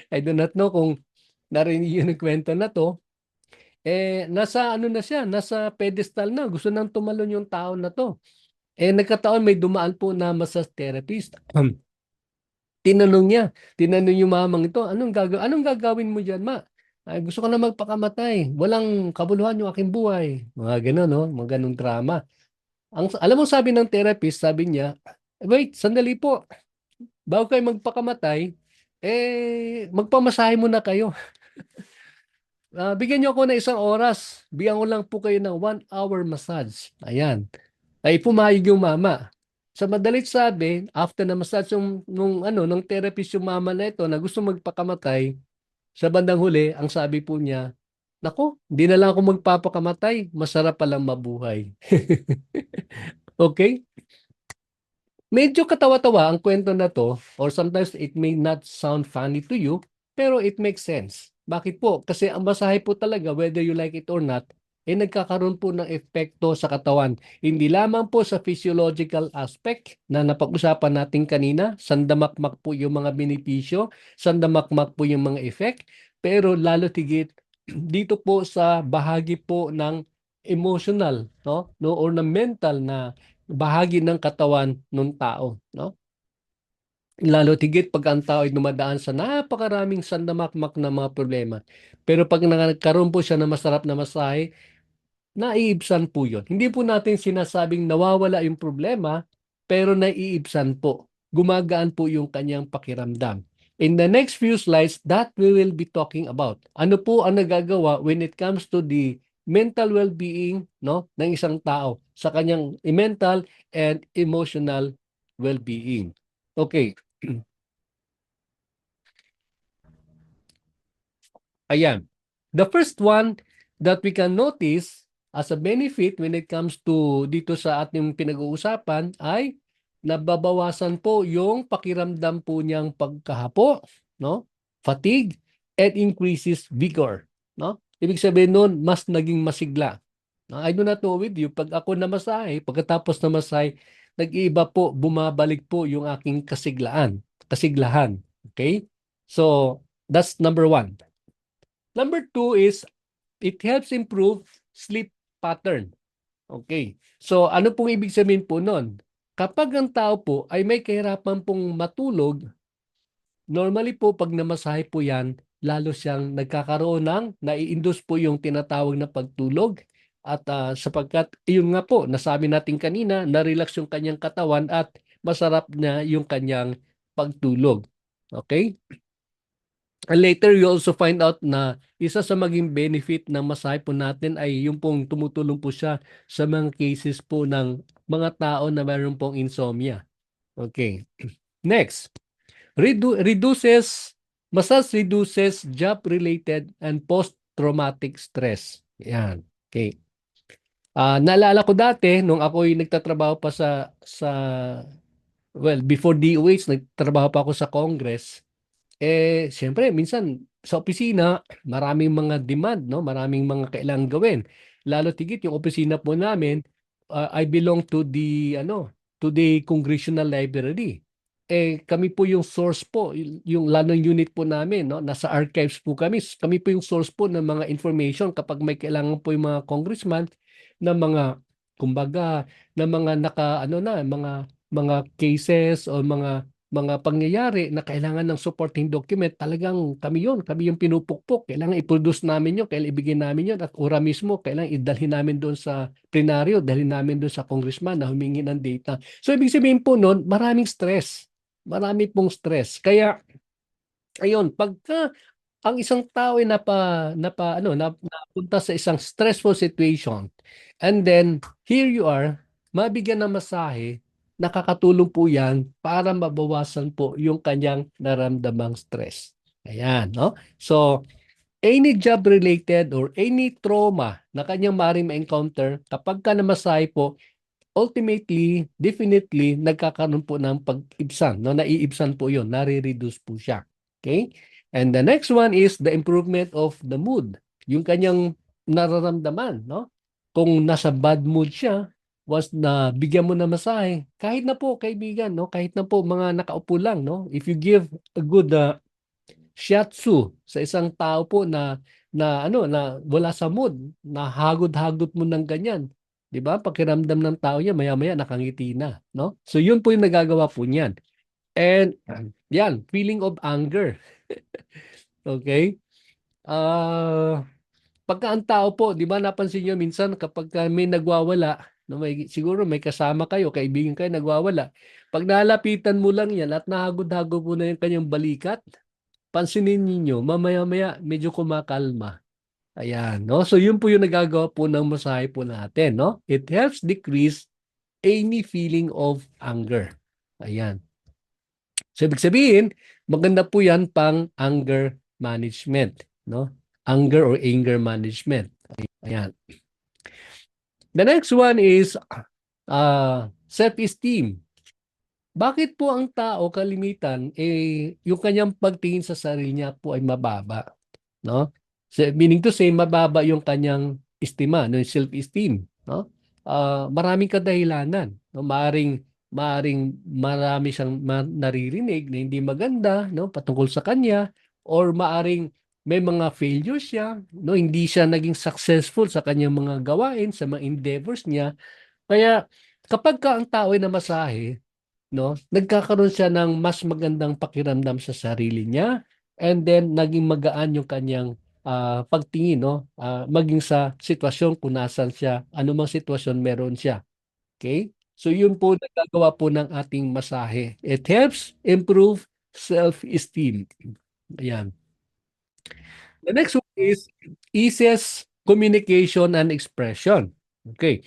I do not know kung narinig yung kwento na to. Nasa ano na siya, nasa pedestal na, gusto nang tumalon yung tao na to. Nagkataon may dumaan po na massage therapist. Tinanong yung mamang ito, anong gagawin mo diyan, ma? Ay, gusto ko na magpakamatay. Walang kabuluhan yung aking buhay. Mga gano'n, no? Mga ganung drama. Alam mo sabi ng therapist, sabi niya, wait, sandali po. Bago kayo magpakamatay, magpamasahe muna kayo. Bigyan niyo ako ng isang oras. Bigyan ko lang po kayo ng 1 hour massage. Ayan. Ay pumayag yung mama. Sa madalit sabi, after na massage ng therapist yung mama na ito na gusto magpakamatay, sa bandang huli, ang sabi po niya, nako, hindi na lang ako magpapakamatay. Masarap palang mabuhay. Okay? Medyo katawa-tawa ang kwento na to or sometimes it may not sound funny to you, pero it makes sense. Bakit po? Kasi ang masahe po talaga, whether you like it or not, nagkakaroon po ng epekto sa katawan. Hindi lamang po sa physiological aspect na napag-usapan natin kanina, sandamakmak po yung mga benepisyo, sandamakmak po yung mga effect, pero lalo tigit dito po sa bahagi po ng emotional, no? No, or ng mental na bahagi ng katawan ng tao, no? Lalo tigit pag ang tao ay dumadaan sa napakaraming sandamakmak na mga problema. Pero pag nagkaroon po siya ng masarap na masahe, naiibsan po yun. Hindi po natin sinasabing nawawala yung problema, pero naiibsan po. Gumagaan po yung kanyang pakiramdam. In the next few slides, that we will be talking about. Ano po ang nagagawa when it comes to the mental well-being, no, ng isang tao sa kanyang mental and emotional well-being. Okay. Ayan. The first one that we can notice as a benefit when it comes to dito sa ating pinag-uusapan ay nababawasan po yung pakiramdam po niyang pagkahapo, no? Fatigue and increases vigor, no? Ibig sabihin nun, mas naging masigla. I do not know with you, pag ako namasahe, pagkatapos namasahe, nag-iiba po, bumabalik po yung aking kasiglahan. Okay? So, that's number one. Number two is it helps improve sleep pattern. Okay. So ano pong ibig sabihin po nun? Kapag ang tao po ay may kahirapan pong matulog, normally po pag namasahe po yan, lalo siyang nagkakaroon ng nai-induce po yung tinatawag na pagtulog at sapagkat yun nga po, nasabi natin kanina, na-relax yung kanyang katawan at masarap na yung kanyang pagtulog. Okay? And later, you also find out na isa sa maging benefit ng masahe po natin ay yung pong tumutulong po siya sa mga cases po ng mga tao na mayroon pong insomnia. Okay. Next, massage reduces job-related and post-traumatic stress. Yan. Okay. Naalala ko dati, nung ako'y nagtatrabaho pa before DOH, nagtatrabaho pa ako sa Congress. Siyempre, minsan sa opisina, maraming mga demand, no? Maraming mga kailangan gawin. Lalo tigit yung opisina po namin, I belong to the Congressional Library. Kami po yung source po, yung lalong unit po namin, no? Nasa archives po kami. Kami po yung source po ng mga information kapag may kailangan po yung mga congressman ng mga kumbaga ng mga mga cases o mga pangyayari na kailangan ng supporting document, talagang kami yung pinupukpok. Kailangan i-produce namin yun, kailangan ibigay namin yun, at ora mismo, kailangan idalhin namin doon sa plenaryo, dalhin namin doon sa congressman na humingi ng data. So, ibig sabihin po noon, maraming stress. Marami pong stress. Kaya, ayun, pagka ang isang tao ay napunta sa isang stressful situation, and then, here you are, mabigyan ng masahe, nakakatulong po yan para mabawasan po yung kanyang naramdamang stress. Ayan, no? So, any job-related or any trauma na kanyang maaaring ma-encounter, kapag ka namasahe po, ultimately, definitely, nagkakaroon po ng pag-ibsan. No? Naiibsan po yun. Nare-reduce po siya. Okay? And the next one is the improvement of the mood. Yung kanyang nararamdaman. No? Kung nasa bad mood siya, was na bigyan mo na masahe, kahit na po kaibigan, no? Kahit na po mga nakaupo lang, no? If you give a good shiatsu sa isang tao po na wala sa mood, na hagod-hagod mo ng ganyan. 'Di ba? Pakiramdam ng tao niya maya-maya nakangiti na, no? So yun po yung nagagawa po niyan. And yan, feeling of anger. Okay? Pagka ang tao po, 'di ba napansin niyo minsan kapag may nagwawala, no, siguro may kasama kayo, kaibigan kayo nagwawala. Pag nalapitan mo lang 'yan at nahagod-hagod mo na yung kanyang balikat, pansinin niyo mamaya-maya medyo kumakalma. Ayan, no? So yun po yung nagagawa po ng masahe po natin, no? It helps decrease any feeling of anger. Ayan. So ibig sabihin, maganda po yan pang anger management, no? Anger or anger management. Ayan. The next one is self-esteem. Bakit po ang tao kalimitan yung kanyang pagtingin sa sarili niya po ay mababa, no? So, meaning to say mababa yung kanyang estima, no, self-esteem, no? Maraming kadahilanan, no? Maaring marami siyang naririnig na hindi maganda, no, patungkol sa kanya, or maaring may mga failures siya, no? Hindi siya naging successful sa kanyang mga gawain, sa mga endeavors niya. Kaya kapag ka ang tao ay namasahe, no, nagkakaroon siya ng mas magandang pakiramdam sa sarili niya, and then naging magaan yung kanyang pagtingin, no, maging sa sitwasyon kung nasan siya, anumang sitwasyon meron siya. Okay? So yun po nagagawa po ng ating masahe. It helps improve self-esteem. Ayan. The next one is eases communication and expression. Okay.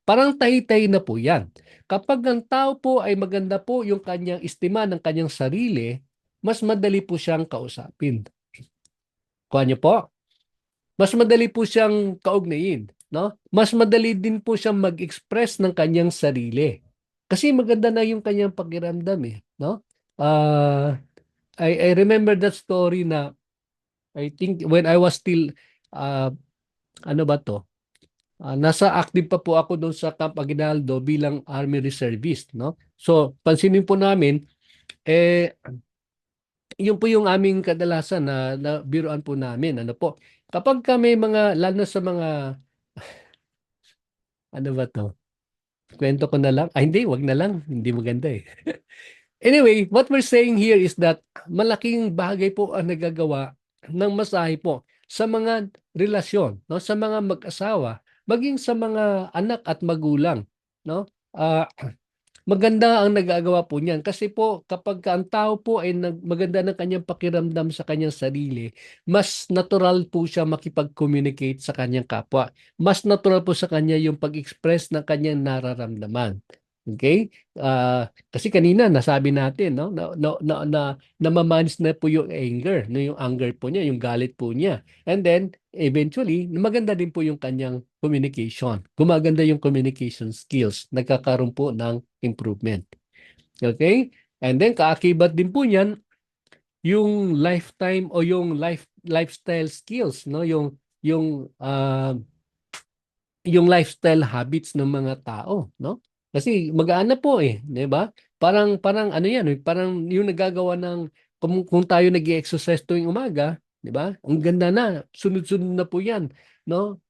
Parang tay-tay na po yan. Kapag ang tao po ay maganda po yung kanyang estima ng kanyang sarili, mas madali po siyang kausapin. Kuha niyo po? Mas madali po siyang kaugnayin, no? Mas madali din po siyang mag-express ng kanyang sarili. Kasi maganda na yung kanyang pakiramdam eh, no? Uh, I remember that story na I think when I was still uh, ano ba to? Nasa active pa po ako doon sa Camp Aguinaldo bilang Army Reservist, no? So, pansinin po namin, eh, yun po yung aming kadalasan na biruan po namin. Ano po? Kapag ka may mga, lalo na sa mga, ano ba to? Kwento ko na lang. Hindi, wag na lang. Hindi maganda eh. Anyway, what we're saying here is that malaking bagay po ang nagagawa ng masahe po sa mga relasyon, no? Sa mga mag-asawa, maging sa mga anak at magulang, no? Ah, maganda ang nagagawa po niyan kasi po kapag ang tao po ay maganda ng kanyang pakiramdam sa kanyang sarili, mas natural po siya makipag-communicate sa kanyang kapwa. Mas natural po sa kanya yung pag-express ng kanyang nararamdaman. Okay? Kasi kanina nasabi natin, no, namamanage na po yung anger, no, yung anger po niya, yung galit po niya. And then eventually, maganda din po yung kanyang communication. Gumaganda yung communication skills. Nagkakaroon po ng improvement. Okay? And then kaakibat din po niyan yung lifetime o yung lifestyle skills, no? Yung lifestyle habits ng mga tao, no? Kasi magaan na po eh, 'di ba? Parang ano 'yan, eh, parang yung nagagawa ng kung tayo nag-exercise tuwing umaga, 'di ba? Ang ganda na, sunod-sunod na po 'yan, no?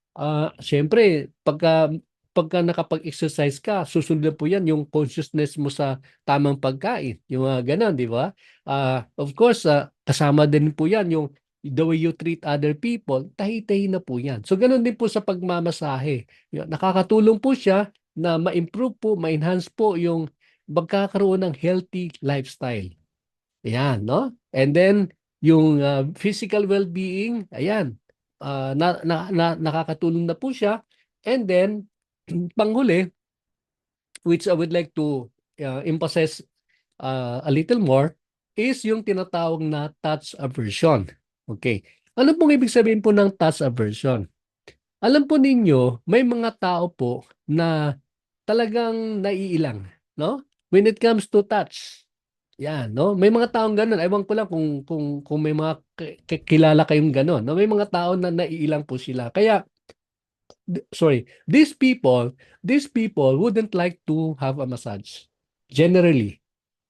Siyempre, pagka nakapag-exercise ka, susunod na po 'yan yung consciousness mo sa tamang pagkain, yung mga ganun, 'di ba? Of course, kasama din po 'yan yung the way you treat other people, tahi-tahi na po 'yan. So ganun din po sa pagmamasahe. Nakakatulong po siya na ma-improve po, ma-enhance po yung magkakaroon ng healthy lifestyle. Ayan, no? And then, yung physical well-being, ayan, nakakatulong na po siya. And then, panghuli, which I would like to emphasize a little more, is yung tinatawag na touch aversion. Okay. Ano pong ibig sabihin po ng touch aversion? Alam po ninyo, may mga tao po na talagang naiilang, no? When it comes to touch. Yan, no? May mga taong gano'n. Ewan ko lang kung may mga kilala kayong gano'n, no? May mga tao na naiilang po sila. Kaya sorry, these people wouldn't like to have a massage. Generally.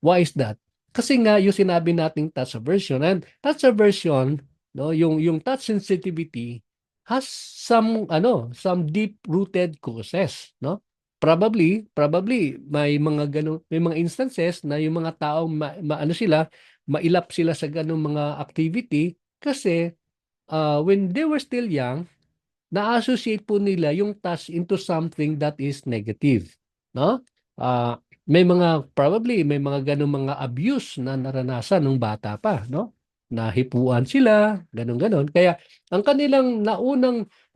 Why is that? Kasi nga yung sinabi nating touch aversion, and touch aversion, no, yung touch sensitivity has some deep rooted causes, no? Probably may mga instances na yung mga tao maano sila, mailap sila sa ganung mga activity kasi when they were still young, na-associate po nila yung touch into something that is negative, no? May mga ganung mga abuse na naranasan ng bata pa, no? Nahipuan sila, ganun-ganon. Kaya ang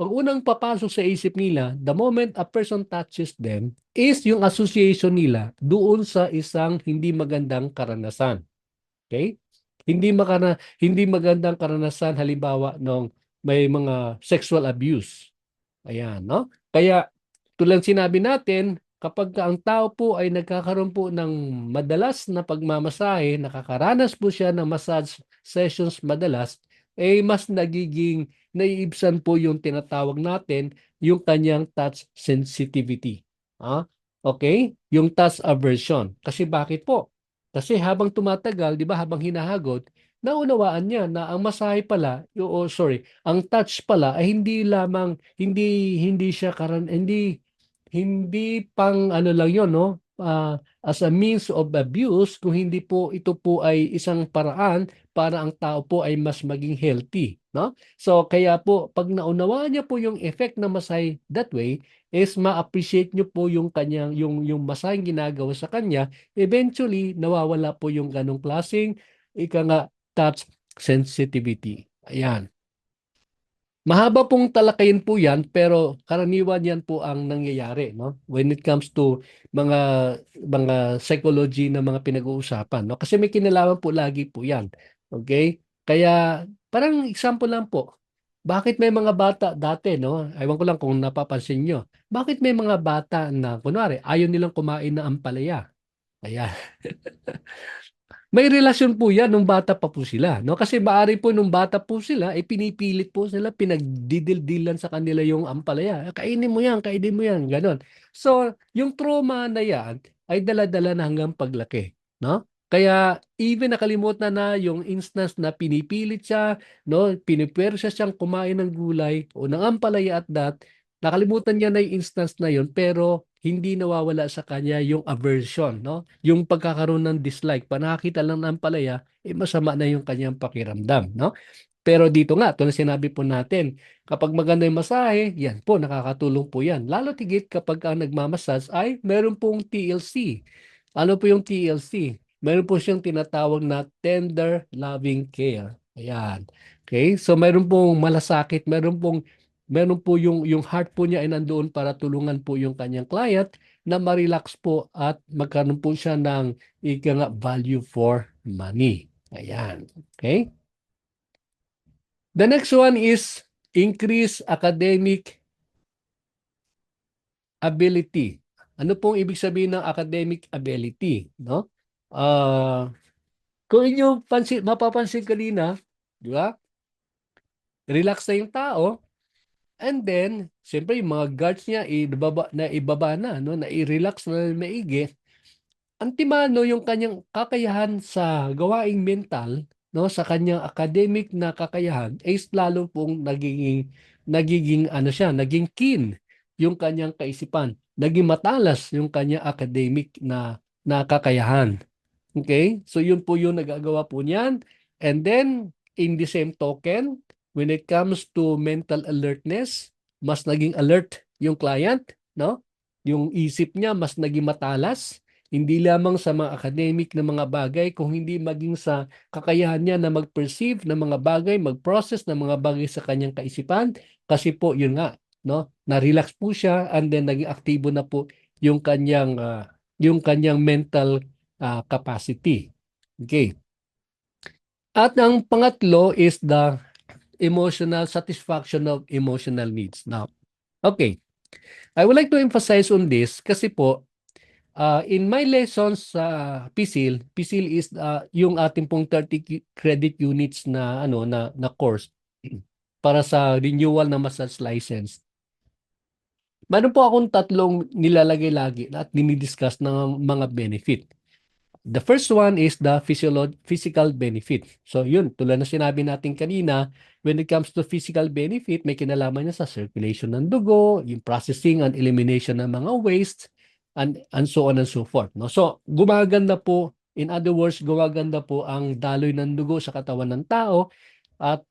unang papasok sa isip nila, the moment a person touches them, is yung association nila doon sa isang hindi magandang karanasan. Okay? Hindi magandang karanasan halimbawa nung may mga sexual abuse. Ayan, no? Kaya tulad sinabi natin, kapag ang tao po ay nagkakaroon po ng madalas na pagmamasahe, nakakaranas po siya ng massage sessions madalas, eh mas nagiging naiibsan po yung tinatawag natin yung kanyang touch sensitivity. Okay? Yung touch aversion. Kasi bakit po? Kasi habang tumatagal, 'di ba, habang hinahagod, naunawaan niya na ang masahe pala, sorry, ang touch pala ay hindi lamang, hindi siya hindi pang ano lang yon, no? As a means of abuse, kung hindi po ito po ay isang paraan para ang tao po ay mas maging healthy, no? So kaya po pag naunawaan niya po yung effect na massage that way, is ma-appreciate niyo po yung kanyang yung masaheng ginagawa sa kanya, eventually nawawala po yung ganong klaseng ika nga touch sensitivity. Ayan. Mahaba pong talakayin po yan, pero karaniwan yan po ang nangyayari, no? When it comes to mga psychology na mga pinag-uusapan, no? Kasi may kinalaman po lagi po yan. Okay? Kaya parang example lang po. Bakit may mga bata dati, no? Ewan ko lang kung napapansin nyo. Bakit may mga bata na, kunwari, ayaw nilang kumain ng ampalaya? Ayan. May relasyon po yan nung bata pa po sila, no? Kasi maaari po nung bata po sila, pinipilit po sila, pinagdidildilan sa kanila yung ampalaya. Kainin mo yan, ganon. So, yung trauma na yan ay dala-dala na hanggang paglaki, no? Kaya even nakalimutan na yung instance na pinipilit siya, no? Pinipwersa siyang kumain ng gulay o ng ampalaya at that, nakalimutan niya na yung instance na yun, pero hindi nawawala sa kanya yung aversion, no? Yung pagkakaroon ng dislike, panakita lang ng palaya, masama na yung kanyang pakiramdam, no? Pero dito nga, ito na sinabi po natin, kapag maganda yung masahe, yan po, nakakatulong po yan. Lalo tigit kapag ang nagmamasas ay meron pong TLC. Ano po yung TLC? Meron po siyang tinatawag na tender loving care. Ayan. Okay? So meron pong malasakit, meron po yung heart po niya ay nandoon para tulungan po yung kanyang client na ma-relax po at magkaroon po siya ng ika nga value for money. Ayan. Okay? The next one is increase academic ability. Ano pong ibig sabihin ng academic ability, no? Ah, kung inyo mapapansin kanina, di ba? Relax na yung tao, and then siyempre yung mga guards niya ibaba na, no? Na i-relax na maigi. Ang timano yung kanyang kakayahan sa gawaing mental, no, sa kanyang academic na kakayahan is lalo pong nagiging ano siya, naging keen yung kanyang kaisipan, naging matalas yung kanyang academic na kakayahan. Okay? So yun po yung nagagawa po niyan. And then, in the same token, when it comes to mental alertness, mas naging alert yung client, no? Yung isip niya mas naging matalas, hindi lamang sa mga academic na mga bagay, kung hindi maging sa kakayahan niya na mag-perceive ng mga bagay, mag-process ng mga bagay sa kanyang kaisipan, kasi po yun nga, no? Na-relax po siya and then naging aktibo na po yung kanyang mental capacity. Okay. At ang pangatlo is the emotional satisfaction of emotional needs. Now, okay. I would like to emphasize on this kasi po, in my lessons sa PSIL is yung ating pong 30 credit units na na course para sa renewal ng massage license. Meron po akong tatlong nilalagay lagi at dinidiscuss ng mga benefit. The first one is the physical benefit. So yun, tulad na sinabi natin kanina, when it comes to physical benefit, may kinalaman niya sa circulation ng dugo, yung processing and elimination ng mga waste, and so on and so forth. No? So gumaganda po, in other words, gumaganda po ang daloy ng dugo sa katawan ng tao at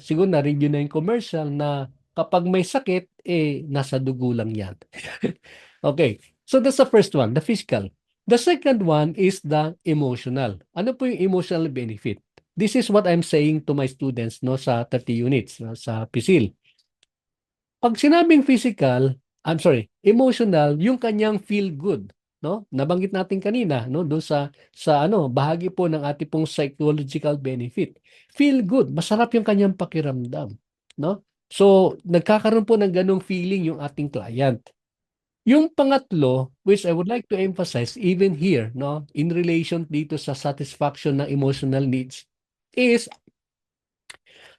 siguro na-review na yung commercial na kapag may sakit, nasa dugo lang yan. Okay, so that's the first one, the physical. The second one is the emotional. Ano po yung emotional benefit? This is what I'm saying to my students no sa 30 units no, sa PSIL. Pag sinabing physical, emotional, yung kanyang feel good, no? Nabanggit natin kanina, no, doon sa bahagi po ng ating pong psychological benefit. Feel good, masarap yung kanyang pakiramdam, no? So, nagkakaroon po ng ganong feeling yung ating client. Yung pangatlo, which I would like to emphasize even here, no, in relation dito sa satisfaction ng emotional needs, is,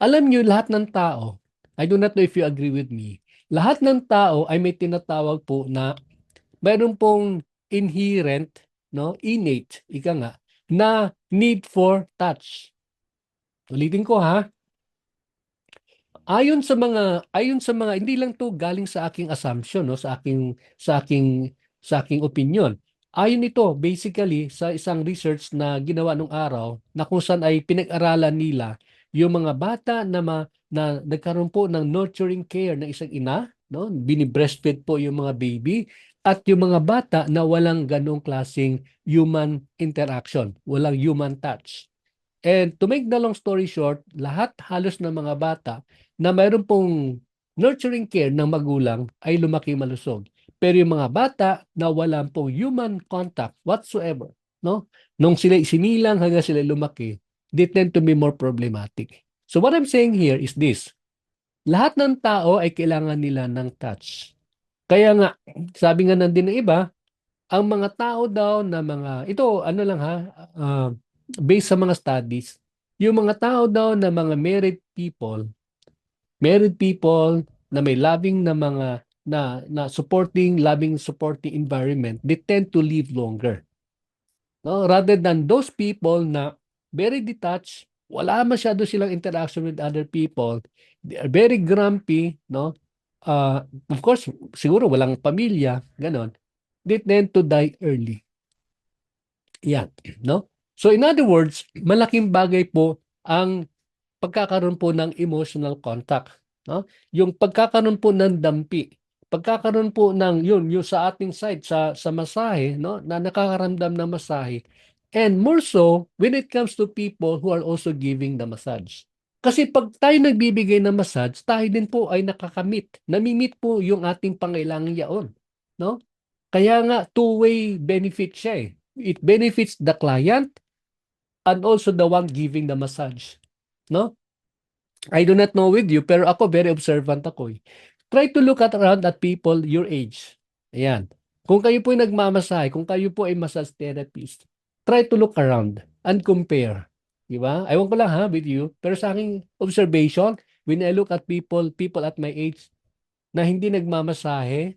alam nyo, lahat ng tao, I do not know if you agree with me, lahat ng tao ay may tinatawag po na mayroon pong inherent, no, innate, ika nga, na need for touch. Ulitin ko ha. Ayon sa mga hindi lang 'to galing sa aking assumption, no, sa aking opinion. Ayon ito basically sa isang research na ginawa nung araw na kung saan ay pinag-aralan nila yung mga bata na nagkaroon po ng nurturing care ng isang ina, no? Bini-breastfeed po yung mga baby at yung mga bata na walang ganong klaseng human interaction, walang human touch. And to make the long story short, lahat halos ng mga bata na mayroon pong nurturing care ng magulang ay lumaki malusog. Pero yung mga bata na wala pong human contact whatsoever, no? Nung sila isinilang hanggang sila lumaki, they tend to be more problematic. So what I'm saying here is this. Lahat ng tao ay kailangan nila ng touch. Kaya nga, sabi nga din ng iba, ang mga tao daw na ito ano lang ha, ah, based sa mga studies, yung mga tao daw na mga married people na may loving na mga na supporting environment, they tend to live longer. No? Rather than those people na very detached, wala masyado silang interaction with other people, they are very grumpy, no? Of course, siguro walang pamilya, ganon. They tend to die early. Yan, no? So in other words, malaking bagay po ang pagkakaroon po ng emotional contact, no? Yung pagkakaroon po ng dampi, pagkakaroon po ng yung sa ating side sa masahe, no, na nakakaramdam ng masahe. And more so when it comes to people who are also giving the massage. Kasi pag tayo nagbibigay ng massage, tayo din po ay nakakamit. Namimit po yung ating pangailangan yaon, no? Kaya nga two-way benefit siya eh. It benefits the client and also the one giving the massage, no? I do not know with you, pero ako very observant ako eh. Try to look around at people your age. Ayan. Kung kayo po ay nagmamasahe, kung kayo po ay massage therapist, try to look around and compare. Di ba? Ewan ko lang ha with you, pero sa aking observation, when I look at people at my age na hindi nagmamasahe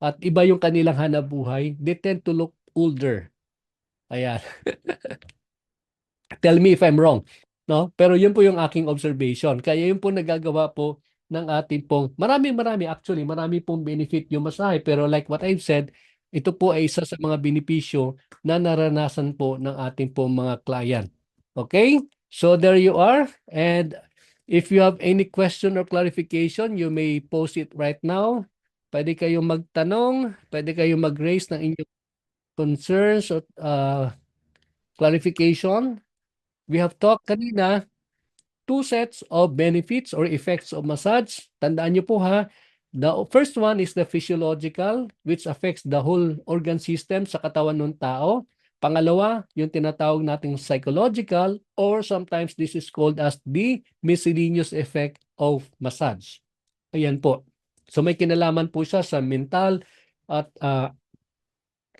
at iba yung kanilang hanap-buhay, they tend to look older. Ayan. Tell me if I'm wrong, no? Pero yun po yung aking observation. Kaya yun po nagagawa po ng ating pong marami pong benefit yung masahe. Pero like what I've said, ito po ay isa sa mga benepisyo na naranasan po ng ating pong mga client. Okay? So there you are. And if you have any question or clarification, you may post it right now. Pwede kayong magtanong, pwede kayong mag-raise ng inyong concerns or clarification. We have talked kanina, two sets of benefits or effects of massage. Tandaan niyo po ha, the first one is the physiological, which affects the whole organ system sa katawan ng tao. Pangalawa, yung tinatawag nating psychological or sometimes this is called as the miscellaneous effect of massage. Ayan po. So may kinalaman po siya sa mental at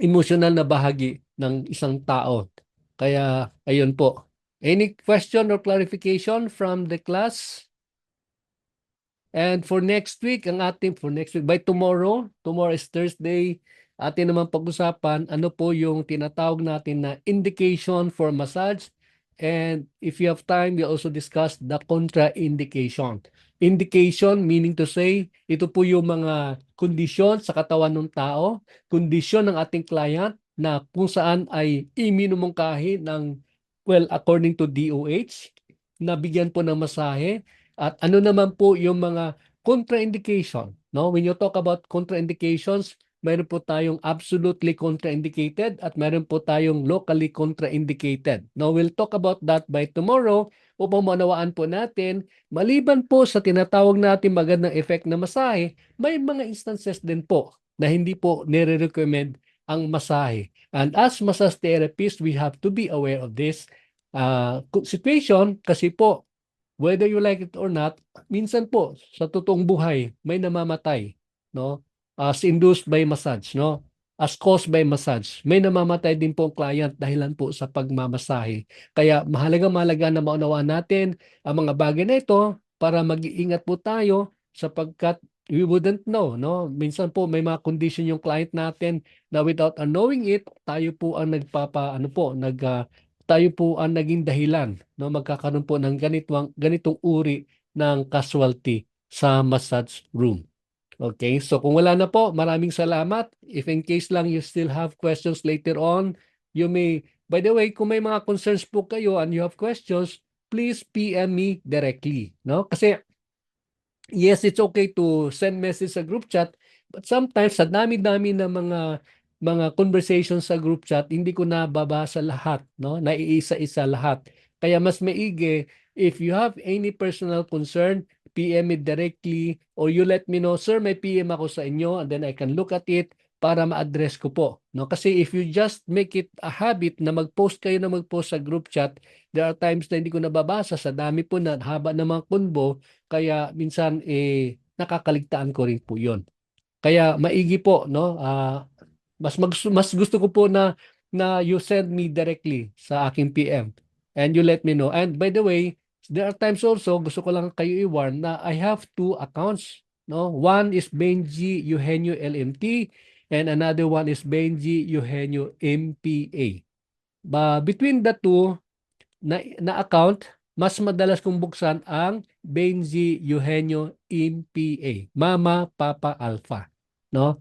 emotional na bahagi ng isang tao. Kaya ayun po. Any question or clarification from the class? And for next week, by tomorrow is Thursday, atin naman pag-usapan ano po yung tinatawag natin na indication for massage. And if you have time, we also discuss the contraindication. Indication meaning to say, ito po yung mga kondisyon sa katawan ng tao, kondisyon ng ating client na kung saan ay iminumungkahi ng, well, according to DOH, na bigyan po ng masahe. At ano naman po yung mga contraindication, no? When you talk about contraindications, mayroon po tayong absolutely contraindicated at mayroon po tayong locally contraindicated. Now, we'll talk about that by tomorrow upang maunawaan po natin, maliban po sa tinatawag natin magandang effect na masahe, may mga instances din po na hindi po nire-recommend ang masahe. And as massage therapist, we have to be aware of this situation kasi po, whether you like it or not, minsan po sa totoong buhay may namamatay, no? As induced by massage, no? As caused by massage. May namamatay din po ang client dahilan po sa pagmamasahe. Kaya mahalaga na maunawaan natin ang mga bagay na ito para mag-iingat po tayo sapagkat we wouldn't know, no? Minsan po may mga condition yung client natin na without knowing it, tayo po ang tayo po ang naging dahilan, no, magkakaroon po ng ganitong uri ng casualty sa massage room. Okay, so kung wala na po, maraming salamat. If in case lang you still have questions later on, you may, by the way, kung may mga concerns po kayo and you have questions, please PM me directly, no? Kasi yes, it's okay to send message sa group chat, but sometimes sa dami-dami ng mga conversations sa group chat, hindi ko nababasa lahat, no? Naiisa-isa lahat. Kaya mas maigi if you have any personal concern, PM me directly or you let me know, sir, may PM ako sa inyo and then I can look at it para ma-address ko po, no? Kasi if you just make it a habit na mag-post kayo na mag-post sa group chat, there are times na hindi ko nababasa sa dami po na haba ng mga kunbo, kaya minsan nakakaligtaan ko rin po 'yon. Kaya maigi po, no? Mas gusto ko po na you send me directly sa aking PM and you let me know. And by the way, there are times also gusto ko lang kayo i-warn na I have two accounts, no? One is Benji Eugenio LMT and another one is Benji Eugenio MPA. Between the two na account, mas madalas kong buksan ang Benji Eugenio MPA, Mama Papa Alpha, no?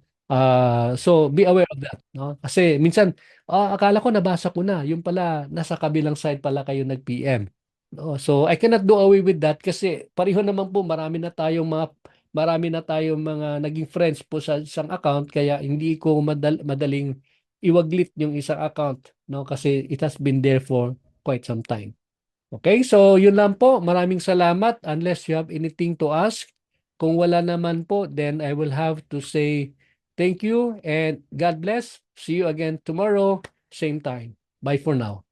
So be aware of that, no? Kasi minsan akala ko nabasa ko na, yung pala nasa kabilang side pala kayo nag-PM. No? So I cannot do away with that kasi pareho naman po marami na tayong mga naging friends po sa isang account, kaya hindi ko madaling iwaglit yung isang account, no? Kasi it has been there for quite some time. Okay, so yun lang po. Maraming salamat. Unless you have anything to ask. Kung wala naman po, then I will have to say thank you and God bless. See you again tomorrow, same time. Bye for now.